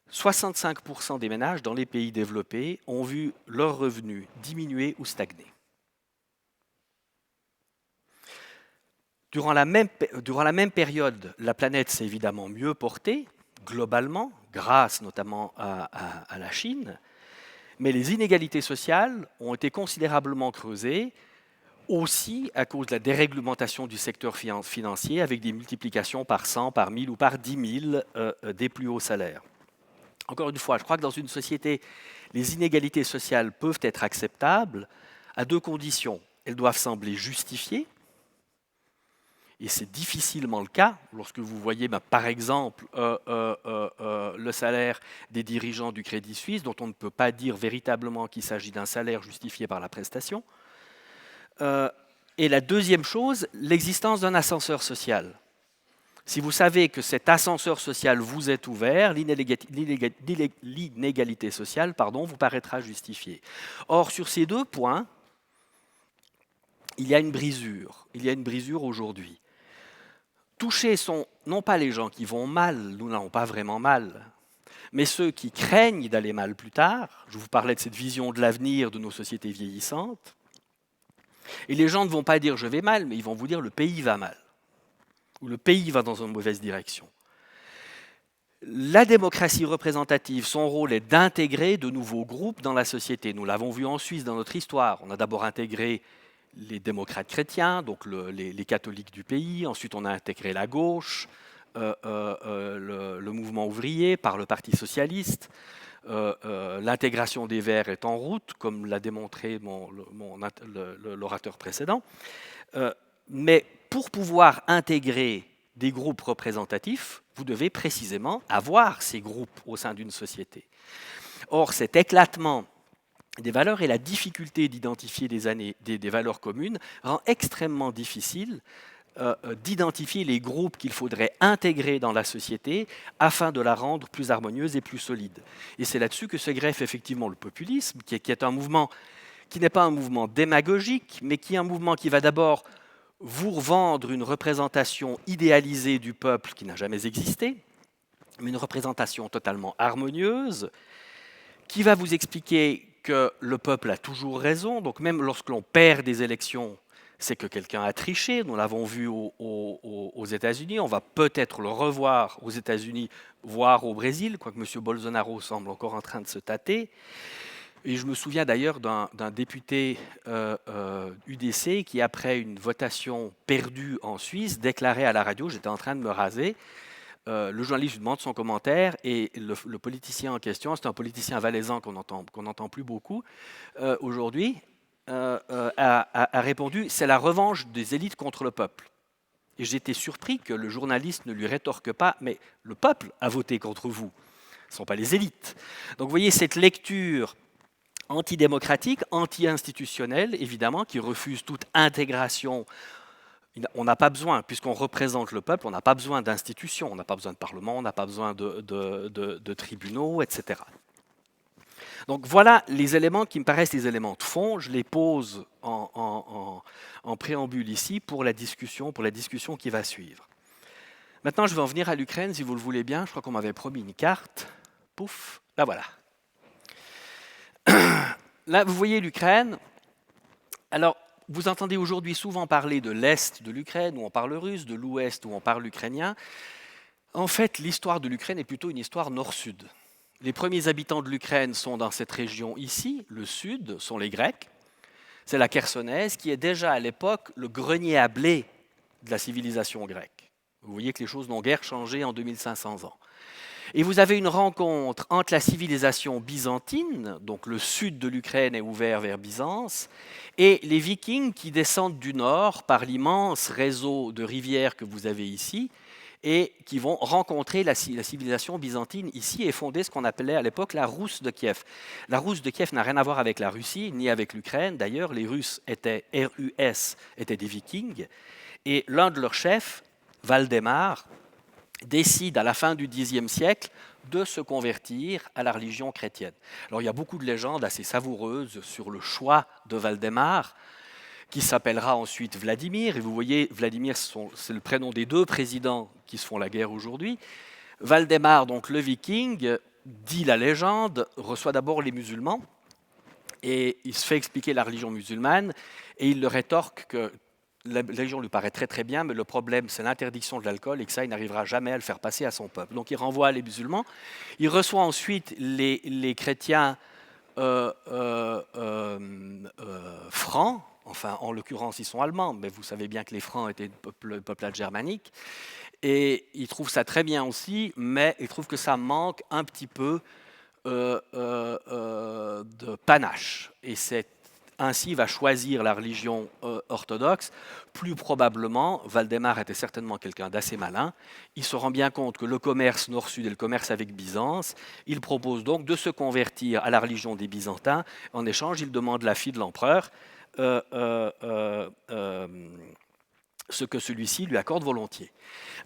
65% des ménages dans les pays développés ont vu leurs revenus diminuer ou stagner. Durant la même période, la planète s'est évidemment mieux portée, globalement, grâce notamment à la Chine, mais les inégalités sociales ont été considérablement creusées, aussi à cause de la déréglementation du secteur financier, avec des multiplications par 100, par 1000 ou par 10 000 des plus hauts salaires. Encore une fois, je crois que dans une société, les inégalités sociales peuvent être acceptables à deux conditions. Elles doivent sembler justifiées, et c'est difficilement le cas lorsque vous voyez, par exemple, le salaire des dirigeants du Crédit Suisse, dont on ne peut pas dire véritablement qu'il s'agit d'un salaire justifié par la prestation. Et la deuxième chose, l'existence d'un ascenseur social. Si vous savez que cet ascenseur social vous est ouvert, l'inégalité sociale vous paraîtra justifiée. Or, sur ces deux points, il y a une brisure. Il y a une brisure aujourd'hui. Touchés sont non pas les gens qui vont mal, nous n'allons pas vraiment mal, mais ceux qui craignent d'aller mal plus tard. Je vous parlais de cette vision de l'avenir de nos sociétés vieillissantes. Et les gens ne vont pas dire « je vais mal », mais ils vont vous dire « le pays va mal ». Où le pays va dans une mauvaise direction. La démocratie représentative, son rôle est d'intégrer de nouveaux groupes dans la société. Nous l'avons vu en Suisse dans notre histoire. On a d'abord intégré les démocrates chrétiens, donc les catholiques du pays. Ensuite, on a intégré la gauche, le mouvement ouvrier par le Parti socialiste. L'intégration des Verts est en route, comme l'a démontré l'orateur précédent. Mais pour pouvoir intégrer des groupes représentatifs, vous devez précisément avoir ces groupes au sein d'une société. Or, cet éclatement des valeurs et la difficulté d'identifier des valeurs communes rend extrêmement difficile d'identifier les groupes qu'il faudrait intégrer dans la société afin de la rendre plus harmonieuse et plus solide. Et c'est là-dessus que se greffe effectivement le populisme, qui est un mouvement qui n'est pas un mouvement démagogique, mais qui est un mouvement qui va d'abord vous vendre une représentation idéalisée du peuple qui n'a jamais existé, mais une représentation totalement harmonieuse, qui va vous expliquer que le peuple a toujours raison, donc même lorsque l'on perd des élections, c'est que quelqu'un a triché. Nous l'avons vu aux États-Unis, on va peut-être le revoir aux États-Unis, voire au Brésil, quoique M. Bolsonaro semble encore en train de se tâter. Et je me souviens d'ailleurs d'un député UDC qui, après une votation perdue en Suisse, déclarait à la radio « J'étais en train de me raser ». Le journaliste lui demande son commentaire et le politicien en question, c'est un politicien valaisan qu'on n'entend plus beaucoup aujourd'hui, a répondu « C'est la revanche des élites contre le peuple ». Et j'étais surpris que le journaliste ne lui rétorque pas « Mais le peuple a voté contre vous, ce ne sont pas les élites ». Donc vous voyez cette lecture antidémocratique, anti-institutionnelle, évidemment, qui refuse toute intégration. On n'a pas besoin, puisqu'on représente le peuple, on n'a pas besoin d'institutions, on n'a pas besoin de parlement, on n'a pas besoin de tribunaux, etc. Donc voilà les éléments qui me paraissent les éléments de fond. Je les pose en préambule ici pour la discussion qui va suivre. Maintenant, je vais en venir à l'Ukraine, si vous le voulez bien. Je crois qu'on m'avait promis une carte. Pouf, la voilà. Là, vous voyez l'Ukraine. Alors, vous entendez aujourd'hui souvent parler de l'Est de l'Ukraine, où on parle russe, de l'Ouest, où on parle ukrainien. En fait, l'histoire de l'Ukraine est plutôt une histoire nord-sud. Les premiers habitants de l'Ukraine sont dans cette région ici. Le sud sont les Grecs. C'est la Chersonèse, qui est déjà à l'époque le grenier à blé de la civilisation grecque. Vous voyez que les choses n'ont guère changé en 2500 ans. Et vous avez une rencontre entre la civilisation byzantine, donc le sud de l'Ukraine est ouvert vers Byzance, et les Vikings qui descendent du nord par l'immense réseau de rivières que vous avez ici, et qui vont rencontrer la civilisation byzantine ici et fonder ce qu'on appelait à l'époque la Rousse de Kiev. La Rousse de Kiev n'a rien à voir avec la Russie, ni avec l'Ukraine. D'ailleurs, les Russes étaient des Vikings, et l'un de leurs chefs, Valdemar, décide à la fin du Xe siècle de se convertir à la religion chrétienne. Alors il y a beaucoup de légendes assez savoureuses sur le choix de Valdemar, qui s'appellera ensuite Vladimir. Et vous voyez, Vladimir, c'est le prénom des deux présidents qui se font la guerre aujourd'hui. Valdemar, donc le Viking, dit la légende, reçoit d'abord les musulmans, et il se fait expliquer la religion musulmane, et il leur rétorque que la religion lui paraît très très bien, mais le problème c'est l'interdiction de l'alcool et que ça, il n'arrivera jamais à le faire passer à son peuple. Donc il renvoie les musulmans. Il reçoit ensuite les chrétiens francs, enfin en l'occurrence ils sont allemands, mais vous savez bien que les francs étaient le peuplade germanique. Et il trouve ça très bien aussi, mais il trouve que ça manque un petit peu de panache. Et ainsi, il va choisir la religion orthodoxe. Plus probablement, Valdemar était certainement quelqu'un d'assez malin. Il se rend bien compte que le commerce nord-sud est le commerce avec Byzance. Il propose donc de se convertir à la religion des Byzantins. En échange, il demande la fille de l'empereur, ce que celui-ci lui accorde volontiers.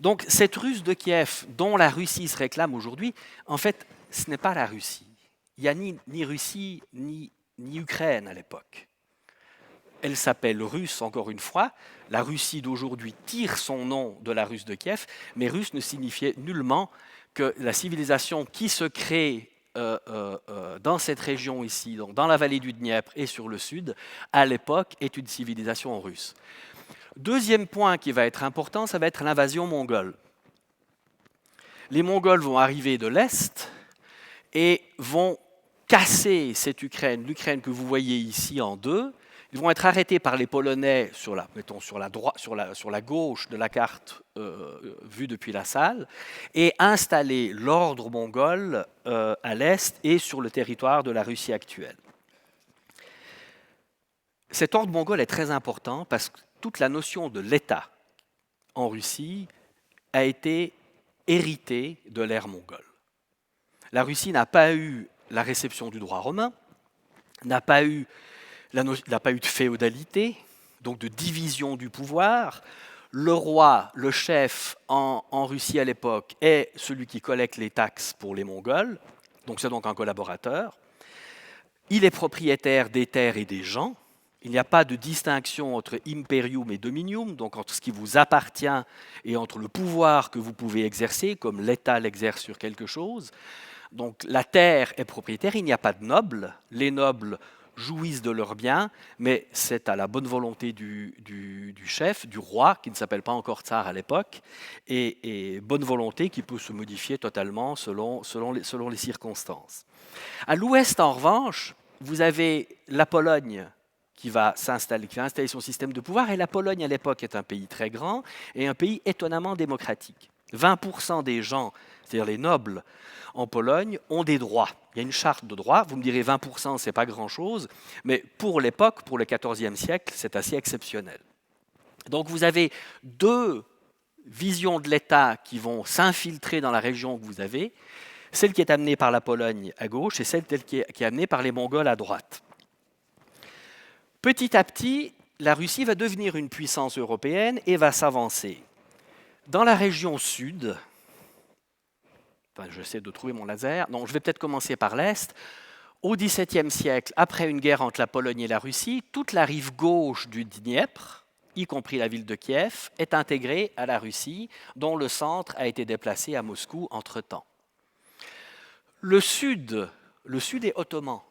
Donc cette Russe de Kiev, dont la Russie se réclame aujourd'hui, en fait, ce n'est pas la Russie. Il n'y a ni Russie, ni Ukraine à l'époque. Elle s'appelle russe, encore une fois. La Russie d'aujourd'hui tire son nom de la Russe de Kiev, mais russe ne signifiait nullement que la civilisation qui se crée dans cette région ici, donc dans la vallée du Dniepr et sur le sud, à l'époque, est une civilisation russe. Deuxième point qui va être important, ça va être l'invasion mongole. Les Mongols vont arriver de l'Est et vont casser cette Ukraine, l'Ukraine que vous voyez ici en deux, Ils vont être arrêtés par les Polonais sur la, mettons, sur la gauche de la carte vue depuis la salle et installer l'ordre mongol à l'est et sur le territoire de la Russie actuelle. Cet ordre mongol est très important parce que toute la notion de l'État en Russie a été héritée de l'ère mongole. La Russie n'a pas eu la réception du droit romain, n'a pas eu de féodalité, donc de division du pouvoir. Le roi, le chef en Russie à l'époque, est celui qui collecte les taxes pour les Mongols, donc c'est donc un collaborateur. Il est propriétaire des terres et des gens. Il n'y a pas de distinction entre imperium et dominium, donc entre ce qui vous appartient et entre le pouvoir que vous pouvez exercer, comme l'État l'exerce sur quelque chose. Donc la terre est propriétaire, il n'y a pas de nobles. Les nobles jouissent de leurs biens, mais c'est à la bonne volonté du chef, du roi, qui ne s'appelle pas encore tsar à l'époque, et bonne volonté qui peut se modifier totalement selon les circonstances. À l'ouest, en revanche, vous avez la Pologne qui va installer son système de pouvoir, et la Pologne à l'époque est un pays très grand et un pays étonnamment démocratique. 20% des gens, c'est-à-dire les nobles en Pologne, ont des droits. Il y a une charte de droits. Vous me direz 20%, ce n'est pas grand-chose, mais pour l'époque, pour le XIVe siècle, c'est assez exceptionnel. Donc vous avez deux visions de l'État qui vont s'infiltrer dans la région que vous avez, celle qui est amenée par la Pologne à gauche et celle qui est amenée par les Mongols à droite. Petit à petit, la Russie va devenir une puissance européenne et va s'avancer. Dans la région sud, j'essaie de trouver mon laser. Non, je vais peut-être commencer par l'Est. Au XVIIe siècle, après une guerre entre la Pologne et la Russie, toute la rive gauche du Dniepr, y compris la ville de Kiev, est intégrée à la Russie, dont le centre a été déplacé à Moscou entre-temps. Le sud est ottoman.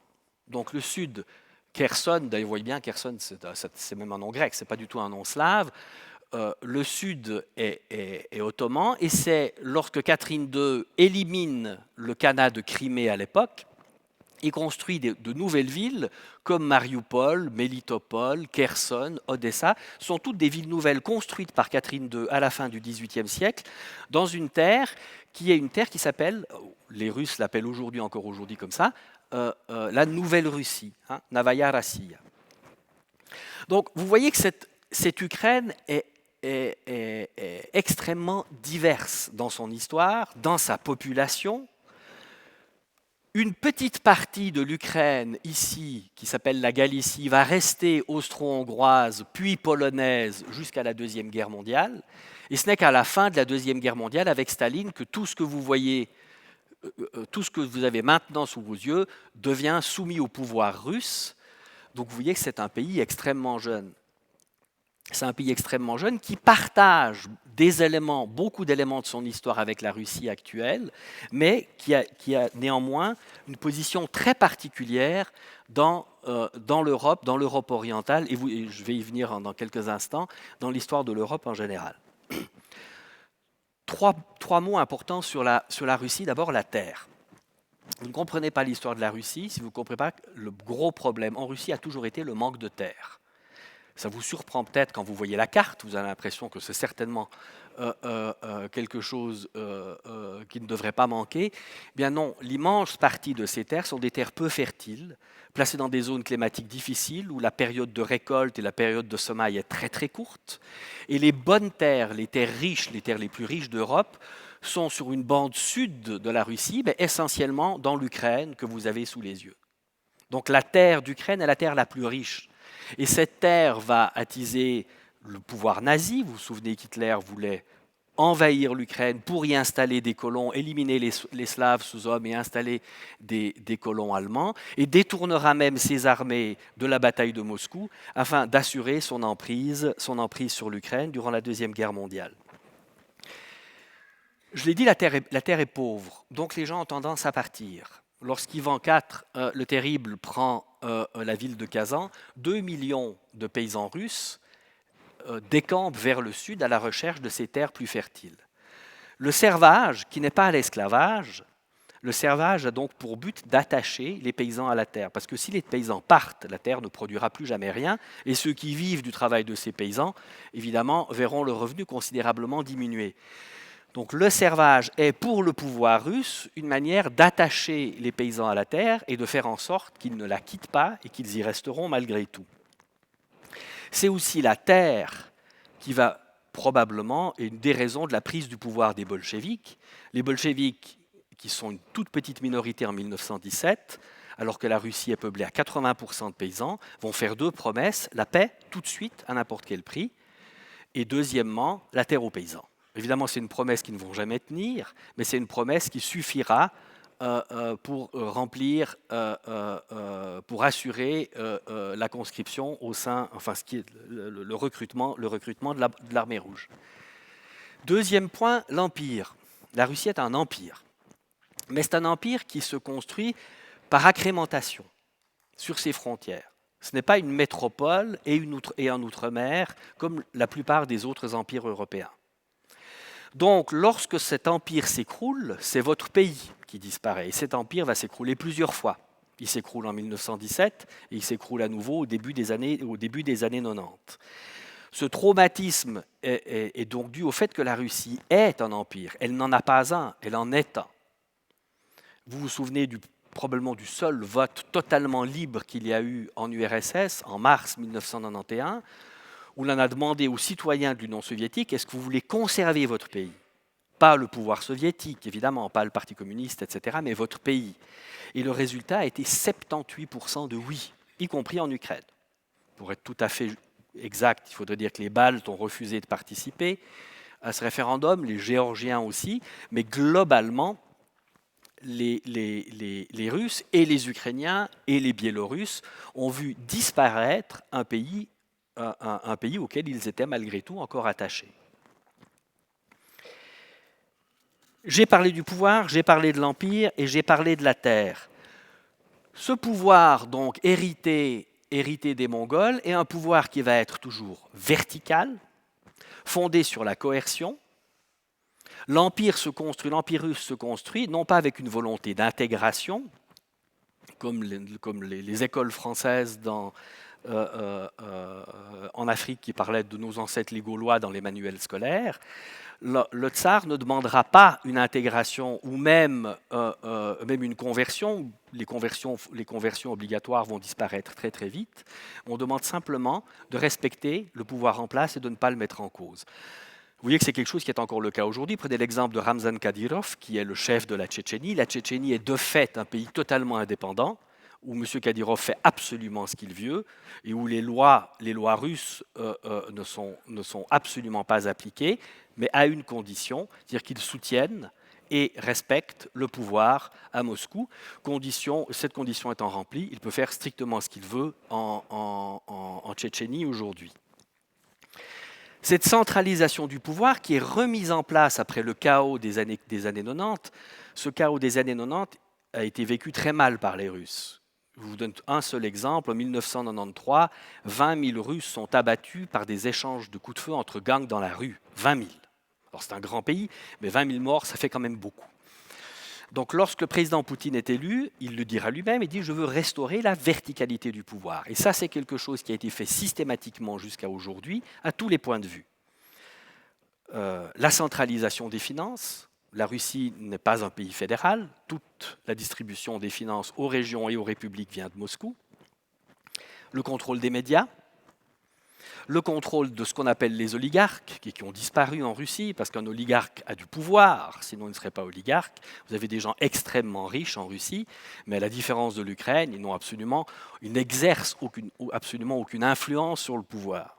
Donc le sud, Kherson, d'ailleurs vous voyez bien, Kherson c'est même un nom grec, ce n'est pas du tout un nom slave. Le sud est ottoman, et c'est lorsque Catherine II élimine le Khanat de Crimée à l'époque et construit de nouvelles villes comme Mariupol, Mélitopol, Kherson, Odessa, sont toutes des villes nouvelles construites par Catherine II à la fin du XVIIIe siècle dans une terre qui s'appelle, les Russes l'appellent encore aujourd'hui comme ça, la Nouvelle-Russie, Novaya Rossiya. Donc vous voyez que cette Ukraine est extrêmement diverse dans son histoire, dans sa population. Une petite partie de l'Ukraine, ici, qui s'appelle la Galicie, va rester austro-hongroise, puis polonaise, jusqu'à la Deuxième Guerre mondiale. Et ce n'est qu'à la fin de la Deuxième Guerre mondiale, avec Staline, que tout ce que vous voyez, tout ce que vous avez maintenant sous vos yeux, devient soumis au pouvoir russe. Donc vous voyez que c'est un pays extrêmement jeune. C'est un pays extrêmement jeune qui partage beaucoup d'éléments de son histoire avec la Russie actuelle, mais qui a néanmoins une position très particulière dans l'Europe orientale, et je vais y venir dans quelques instants, dans l'histoire de l'Europe en général. Trois mots importants sur la Russie. D'abord, la terre. Vous ne comprenez pas l'histoire de la Russie si vous ne comprenez pas que le gros problème en Russie a toujours été le manque de terre. Ça vous surprend peut-être quand vous voyez la carte, vous avez l'impression que c'est certainement quelque chose qui ne devrait pas manquer. Eh bien non, l'immense partie de ces terres sont des terres peu fertiles, placées dans des zones climatiques difficiles où la période de récolte et la période de semaille est très très courte. Et les bonnes terres, les terres riches, les terres les plus riches d'Europe, sont sur une bande sud de la Russie, mais essentiellement dans l'Ukraine que vous avez sous les yeux. Donc la terre d'Ukraine est la terre la plus riche. Et cette terre va attiser le pouvoir nazi. Vous vous souvenez qu'Hitler voulait envahir l'Ukraine pour y installer des colons, éliminer les Slaves sous hommes et installer des colons allemands, et détournera même ses armées de la bataille de Moscou afin d'assurer son emprise sur l'Ukraine durant la Deuxième Guerre mondiale. Je l'ai dit, la terre est pauvre, donc les gens ont tendance à partir. Lorsqu'Ivan IV, le Terrible, prend la ville de Kazan, 2 millions de paysans russes décampent vers le sud à la recherche de ces terres plus fertiles. Le servage, qui n'est pas l'esclavage, Le servage a donc pour but d'attacher les paysans à la terre, parce que si les paysans partent, la terre ne produira plus jamais rien, et ceux qui vivent du travail de ces paysans, évidemment, verront le revenu considérablement diminuer. Donc le servage est pour le pouvoir russe une manière d'attacher les paysans à la terre et de faire en sorte qu'ils ne la quittent pas et qu'ils y resteront malgré tout. C'est aussi la terre qui va probablement être une des raisons de la prise du pouvoir des bolcheviks. Les bolcheviks, qui sont une toute petite minorité en 1917, alors que la Russie est peuplée à 80% de paysans, vont faire deux promesses: la paix tout de suite à n'importe quel prix, et deuxièmement, la terre aux paysans. Évidemment, c'est une promesse qu'ils ne vont jamais tenir, mais c'est une promesse qui suffira pour remplir, pour assurer la conscription au sein, enfin, ce qui est le recrutement de l'armée rouge. Deuxième point, l'empire. La Russie est un empire, mais c'est un empire qui se construit par accrémentation sur ses frontières. Ce n'est pas une métropole et un outre-mer comme la plupart des autres empires européens. Donc, lorsque cet empire s'écroule, c'est votre pays qui disparaît. Et cet empire va s'écrouler plusieurs fois. Il s'écroule en 1917 et il s'écroule à nouveau au début des années 90. Ce traumatisme est donc dû au fait que la Russie est un empire. Elle n'en a pas un, elle en est un. Vous vous souvenez probablement du seul vote totalement libre qu'il y a eu en URSS en mars 1991, où l'on a demandé aux citoyens de l'Union soviétique: est-ce que vous voulez conserver votre pays? Pas le pouvoir soviétique, évidemment, pas le Parti communiste, etc., mais votre pays. Et le résultat a été 78% de oui, y compris en Ukraine. Pour être tout à fait exact, il faudrait dire que les Baltes ont refusé de participer à ce référendum, les Géorgiens aussi, mais globalement, les Russes et les Ukrainiens et les Biélorusses ont vu disparaître un pays auquel ils étaient malgré tout encore attachés. J'ai parlé du pouvoir, j'ai parlé de l'empire et j'ai parlé de la terre. Ce pouvoir, donc hérité des Mongols, est un pouvoir qui va être toujours vertical, fondé sur la coercion. L'empire russe se construit non pas avec une volonté d'intégration, comme les écoles françaises en Afrique qui parlaient de nos ancêtres les Gaulois dans les manuels scolaires. Le tsar ne demandera pas une intégration ou même une conversion. Les conversions obligatoires vont disparaître très très vite. On demande simplement de respecter le pouvoir en place et de ne pas le mettre en cause. Vous voyez que c'est quelque chose qui est encore le cas aujourd'hui. Prenez l'exemple de Ramzan Kadyrov, qui est le chef de la Tchétchénie. La Tchétchénie est de fait un pays totalement indépendant, où M. Kadyrov fait absolument ce qu'il veut, et où les lois russes ne sont absolument pas appliquées, mais à une condition, c'est-à-dire qu'ils soutiennent et respectent le pouvoir à Moscou. Cette condition étant remplie, il peut faire strictement ce qu'il veut en Tchétchénie aujourd'hui. Cette centralisation du pouvoir qui est remise en place après le chaos des années 90, ce chaos des années 90 a été vécu très mal par les Russes. Je vous donne un seul exemple. En 1993, 20 000 Russes sont abattus par des échanges de coups de feu entre gangs dans la rue. 20 000. Alors c'est un grand pays, mais 20 000 morts, ça fait quand même beaucoup. Donc lorsque le président Poutine est élu, il le dira lui-même, il dit: je veux restaurer la verticalité du pouvoir. Et ça, c'est quelque chose qui a été fait systématiquement jusqu'à aujourd'hui, à tous les points de vue. La centralisation des finances. La Russie n'est pas un pays fédéral. Toute la distribution des finances aux régions et aux républiques vient de Moscou. Le contrôle des médias. Le contrôle de ce qu'on appelle les oligarques, qui ont disparu en Russie, parce qu'un oligarque a du pouvoir, sinon il ne serait pas oligarque. Vous avez des gens extrêmement riches en Russie, mais à la différence de l'Ukraine, ils n'exercent absolument aucune influence sur le pouvoir.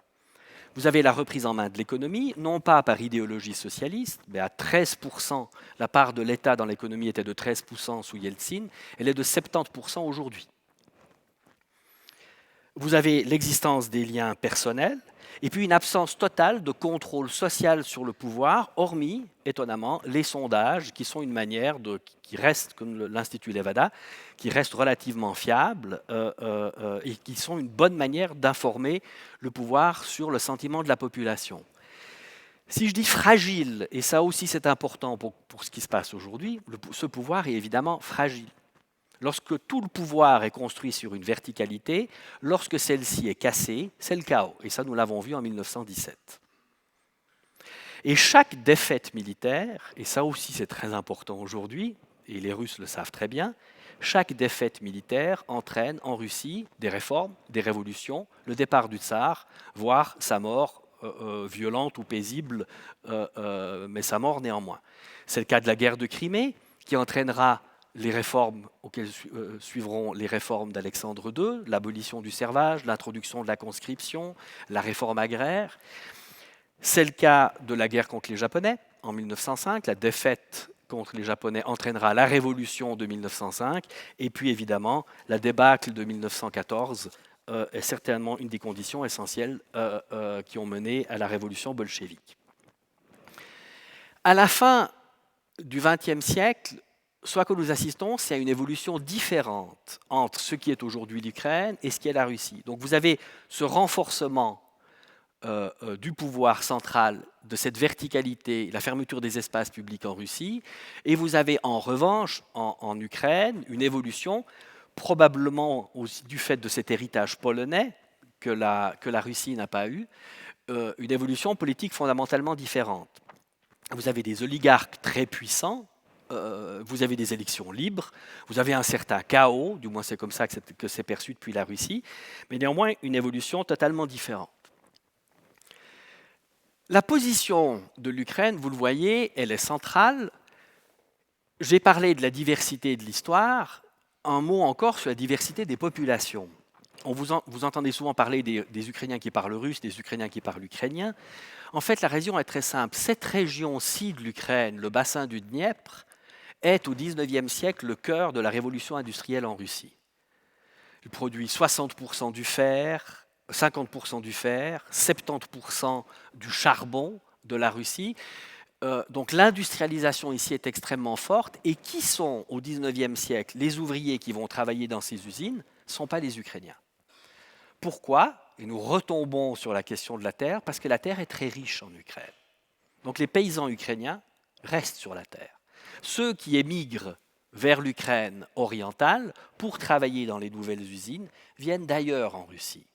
Vous avez la reprise en main de l'économie, non pas par idéologie socialiste, mais à 13%. La part de l'État dans l'économie était de 13% sous Yeltsin, elle est de 70% aujourd'hui. Vous avez l'existence des liens personnels et puis une absence totale de contrôle social sur le pouvoir, hormis, étonnamment, les sondages qui sont une manière qui reste, comme l'Institut Levada, qui reste relativement fiable et qui sont une bonne manière d'informer le pouvoir sur le sentiment de la population. Si je dis fragile, et ça aussi c'est important pour ce qui se passe aujourd'hui, ce pouvoir est évidemment fragile. Lorsque tout le pouvoir est construit sur une verticalité, lorsque celle-ci est cassée, c'est le chaos. Et ça, nous l'avons vu en 1917. Et chaque défaite militaire, et ça aussi c'est très important aujourd'hui, et les Russes le savent très bien, chaque défaite militaire entraîne en Russie des réformes, des révolutions, le départ du tsar, voire sa mort violente ou paisible, mais sa mort néanmoins. C'est le cas de la guerre de Crimée, qui entraînera les réformes auxquelles suivront les réformes d'Alexandre II, l'abolition du servage, l'introduction de la conscription, la réforme agraire. C'est le cas de la guerre contre les Japonais en 1905. La défaite contre les Japonais entraînera la révolution de 1905. Et puis évidemment, la débâcle de 1914 est certainement une des conditions essentielles qui ont mené à la révolution bolchevique. À la fin du XXe siècle, soit que nous assistons, c'est à une évolution différente entre ce qui est aujourd'hui l'Ukraine et ce qui est la Russie. Donc vous avez ce renforcement du pouvoir central, de cette verticalité, la fermeture des espaces publics en Russie, et vous avez en revanche en Ukraine une évolution probablement aussi du fait de cet héritage polonais que la Russie n'a pas eu, une évolution politique fondamentalement différente. Vous avez des oligarques très puissants, vous avez des élections libres, vous avez un certain chaos, du moins c'est comme ça que c'est perçu depuis la Russie, mais néanmoins une évolution totalement différente. La position de l'Ukraine, vous le voyez, elle est centrale. J'ai parlé de la diversité de l'histoire, un mot encore sur la diversité des populations. Vous entendez souvent parler des Ukrainiens qui parlent russe, des Ukrainiens qui parlent ukrainien. En fait, la raison est très simple. Cette région-ci de l'Ukraine, le bassin du Dniepr, est au XIXe siècle le cœur de la révolution industrielle en Russie. Il produit 60% du fer, 50% du fer, 70% du charbon de la Russie. Donc l'industrialisation ici est extrêmement forte. Et qui sont au XIXe siècle les ouvriers qui vont travailler dans ces usines? Ne sont pas les Ukrainiens. Pourquoi? Et nous retombons sur la question de la terre, parce que la terre est très riche en Ukraine. Donc les paysans ukrainiens restent sur la terre. Ceux qui émigrent vers l'Ukraine orientale pour travailler dans les nouvelles usines viennent d'ailleurs en Russie.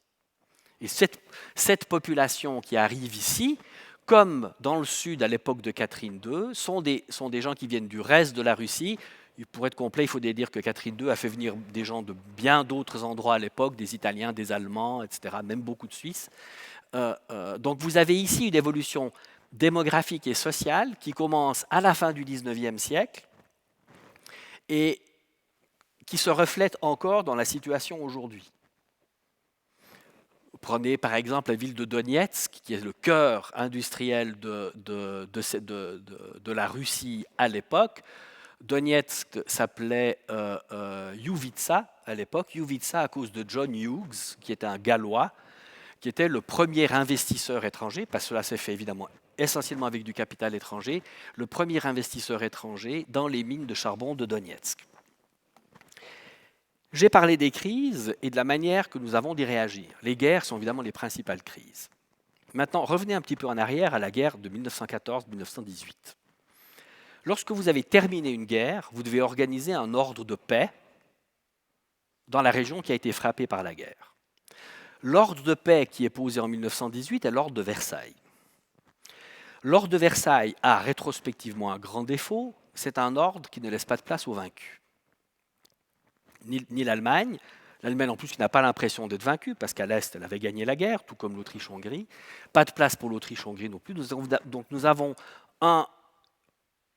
Et cette population qui arrive ici, comme dans le sud à l'époque de Catherine II, sont des gens qui viennent du reste de la Russie. Pour être complet, il faut dire que Catherine II a fait venir des gens de bien d'autres endroits à l'époque, des Italiens, des Allemands, etc., même beaucoup de Suisses. Donc vous avez ici une évolution démographique et sociale qui commence à la fin du XIXe siècle et qui se reflète encore dans la situation aujourd'hui. Prenez par exemple la ville de Donetsk, qui est le cœur industriel de la Russie à l'époque. Donetsk s'appelait Yuvitsa à l'époque, Yuvitsa à cause de John Hughes, qui était un Gallois, qui était le premier investisseur étranger, parce que cela s'est fait évidemment essentiellement avec du capital étranger, le premier investisseur étranger dans les mines de charbon de Donetsk. J'ai parlé des crises et de la manière que nous avons d'y réagir. Les guerres sont évidemment les principales crises. Maintenant, revenez un petit peu en arrière à la guerre de 1914-1918. Lorsque vous avez terminé une guerre, vous devez organiser un ordre de paix dans la région qui a été frappée par la guerre. L'ordre de paix qui est posé en 1918 est l'ordre de Versailles. L'ordre de Versailles a rétrospectivement un grand défaut, c'est un ordre qui ne laisse pas de place aux vaincus. Ni l'Allemagne, l'Allemagne en plus qui n'a pas l'impression d'être vaincue, parce qu'à l'Est elle avait gagné la guerre, tout comme l'Autriche-Hongrie. Pas de place pour l'Autriche-Hongrie non plus. Donc nous avons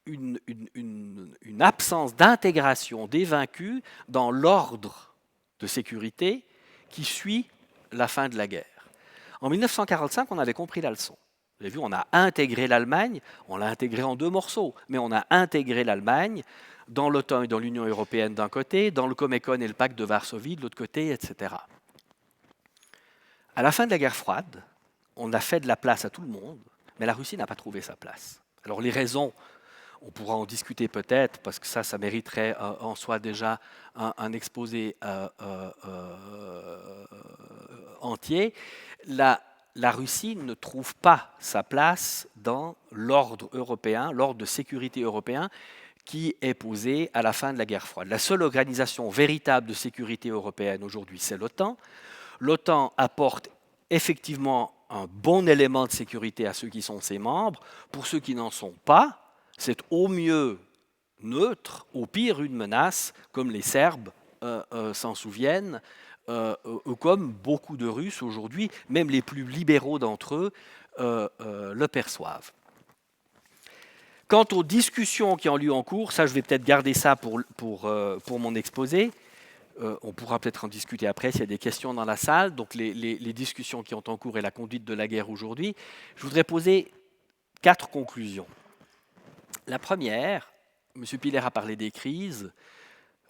une absence d'intégration des vaincus dans l'ordre de sécurité qui suit la fin de la guerre. En 1945, on avait compris la leçon. Vous avez vu, on a intégré l'Allemagne, on l'a intégré en deux morceaux, mais on a intégré l'Allemagne dans l'OTAN et dans l'Union européenne d'un côté, dans le Comecon et le pacte de Varsovie de l'autre côté, etc. À la fin de la guerre froide, on a fait de la place à tout le monde, mais la Russie n'a pas trouvé sa place. Alors les raisons, on pourra en discuter peut-être, parce que ça mériterait en soi déjà un exposé entier. la Russie ne trouve pas sa place dans l'ordre européen, l'ordre de sécurité européen qui est posé à la fin de la guerre froide. La seule organisation véritable de sécurité européenne aujourd'hui, c'est l'OTAN. L'OTAN apporte effectivement un bon élément de sécurité à ceux qui sont ses membres. Pour ceux qui n'en sont pas, c'est au mieux neutre, au pire une menace, comme les Serbes s'en souviennent, comme beaucoup de Russes aujourd'hui, même les plus libéraux d'entre eux, le perçoivent. Quant aux discussions qui ont lieu en cours, ça je vais peut-être garder ça pour mon exposé. On pourra peut-être en discuter après s'il y a des questions dans la salle. Donc les discussions qui ont en cours et la conduite de la guerre aujourd'hui. Je voudrais poser 4 conclusions. La première, M. Piller a parlé des crises.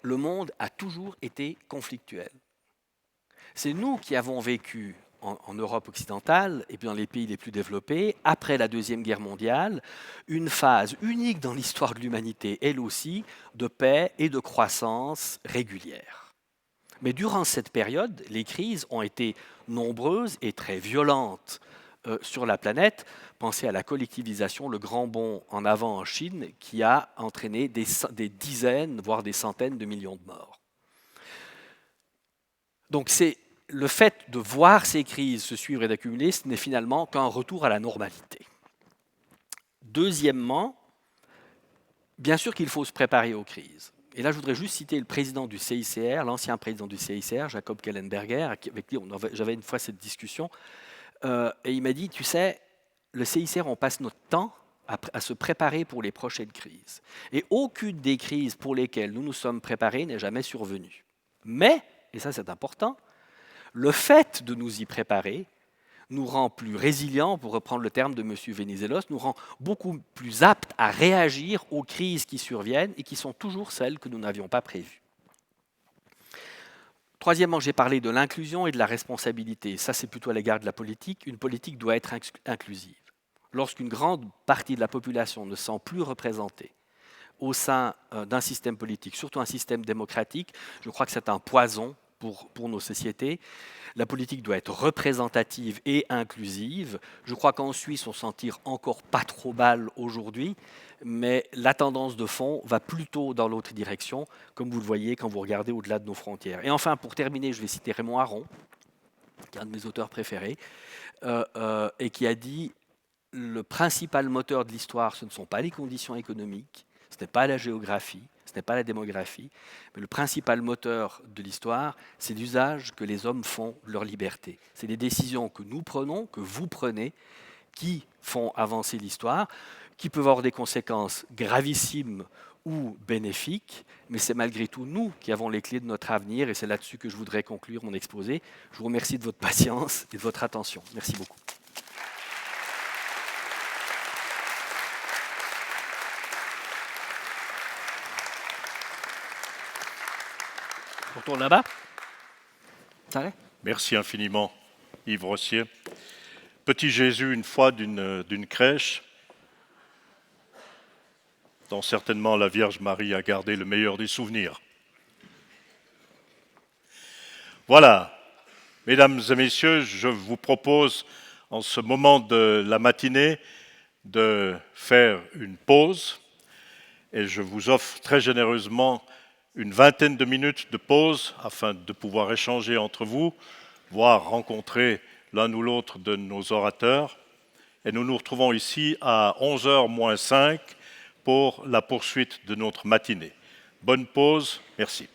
Le monde a toujours été conflictuel. C'est nous qui avons vécu en Europe occidentale et puis dans les pays les plus développés, après la Deuxième Guerre mondiale, une phase unique dans l'histoire de l'humanité, elle aussi, de paix et de croissance régulière. Mais durant cette période, les crises ont été nombreuses et très violentes sur la planète. Pensez à la collectivisation, le grand bond en avant en Chine, qui a entraîné des dizaines, voire des centaines de millions de morts. Donc c'est le fait de voir ces crises se suivre et d'accumuler, ce n'est finalement qu'un retour à la normalité. Deuxièmement, bien sûr qu'il faut se préparer aux crises. Et là, je voudrais juste citer le président du CICR, l'ancien président du CICR, Jacob Kellenberger, avec qui j'avais une fois cette discussion, et il m'a dit, tu sais, le CICR, on passe notre temps à se préparer pour les prochaines crises. Et aucune des crises pour lesquelles nous nous sommes préparés n'est jamais survenue. Mais, et ça c'est important, le fait de nous y préparer nous rend plus résilients, pour reprendre le terme de M. Venizelos, nous rend beaucoup plus aptes à réagir aux crises qui surviennent et qui sont toujours celles que nous n'avions pas prévues. Troisièmement, j'ai parlé de l'inclusion et de la responsabilité. Ça, c'est plutôt à l'égard de la politique. Une politique doit être inclusive. Lorsqu'une grande partie de la population ne se sent plus représentée au sein d'un système politique, surtout un système démocratique, je crois que c'est un poison pour nos sociétés. La politique doit être représentative et inclusive. Je crois qu'en Suisse, on s'en tire encore pas trop mal aujourd'hui, mais la tendance de fond va plutôt dans l'autre direction, comme vous le voyez quand vous regardez au-delà de nos frontières. Et enfin, pour terminer, je vais citer Raymond Aron, qui est un de mes auteurs préférés, et qui a dit « Le principal moteur de l'histoire, ce ne sont pas les conditions économiques, ce n'est pas la géographie, ce n'est pas la démographie, mais le principal moteur de l'histoire, c'est l'usage que les hommes font de leur liberté. C'est les décisions que nous prenons, que vous prenez, qui font avancer l'histoire, qui peuvent avoir des conséquences gravissimes ou bénéfiques, mais c'est malgré tout nous qui avons les clés de notre avenir, et c'est là-dessus que je voudrais conclure mon exposé. Je vous remercie de votre patience et de votre attention. Merci beaucoup. On retourne là-bas. Ça va ? Merci infiniment, Yves Rossier. Petit Jésus, une fois d'une crèche, dont certainement la Vierge Marie a gardé le meilleur des souvenirs. Voilà, mesdames et messieurs, je vous propose en ce moment de la matinée de faire une pause et je vous offre très généreusement une vingtaine de minutes de pause afin de pouvoir échanger entre vous, voire rencontrer l'un ou l'autre de nos orateurs. Et nous nous retrouvons ici à 11h moins 5 pour la poursuite de notre matinée. Bonne pause, merci.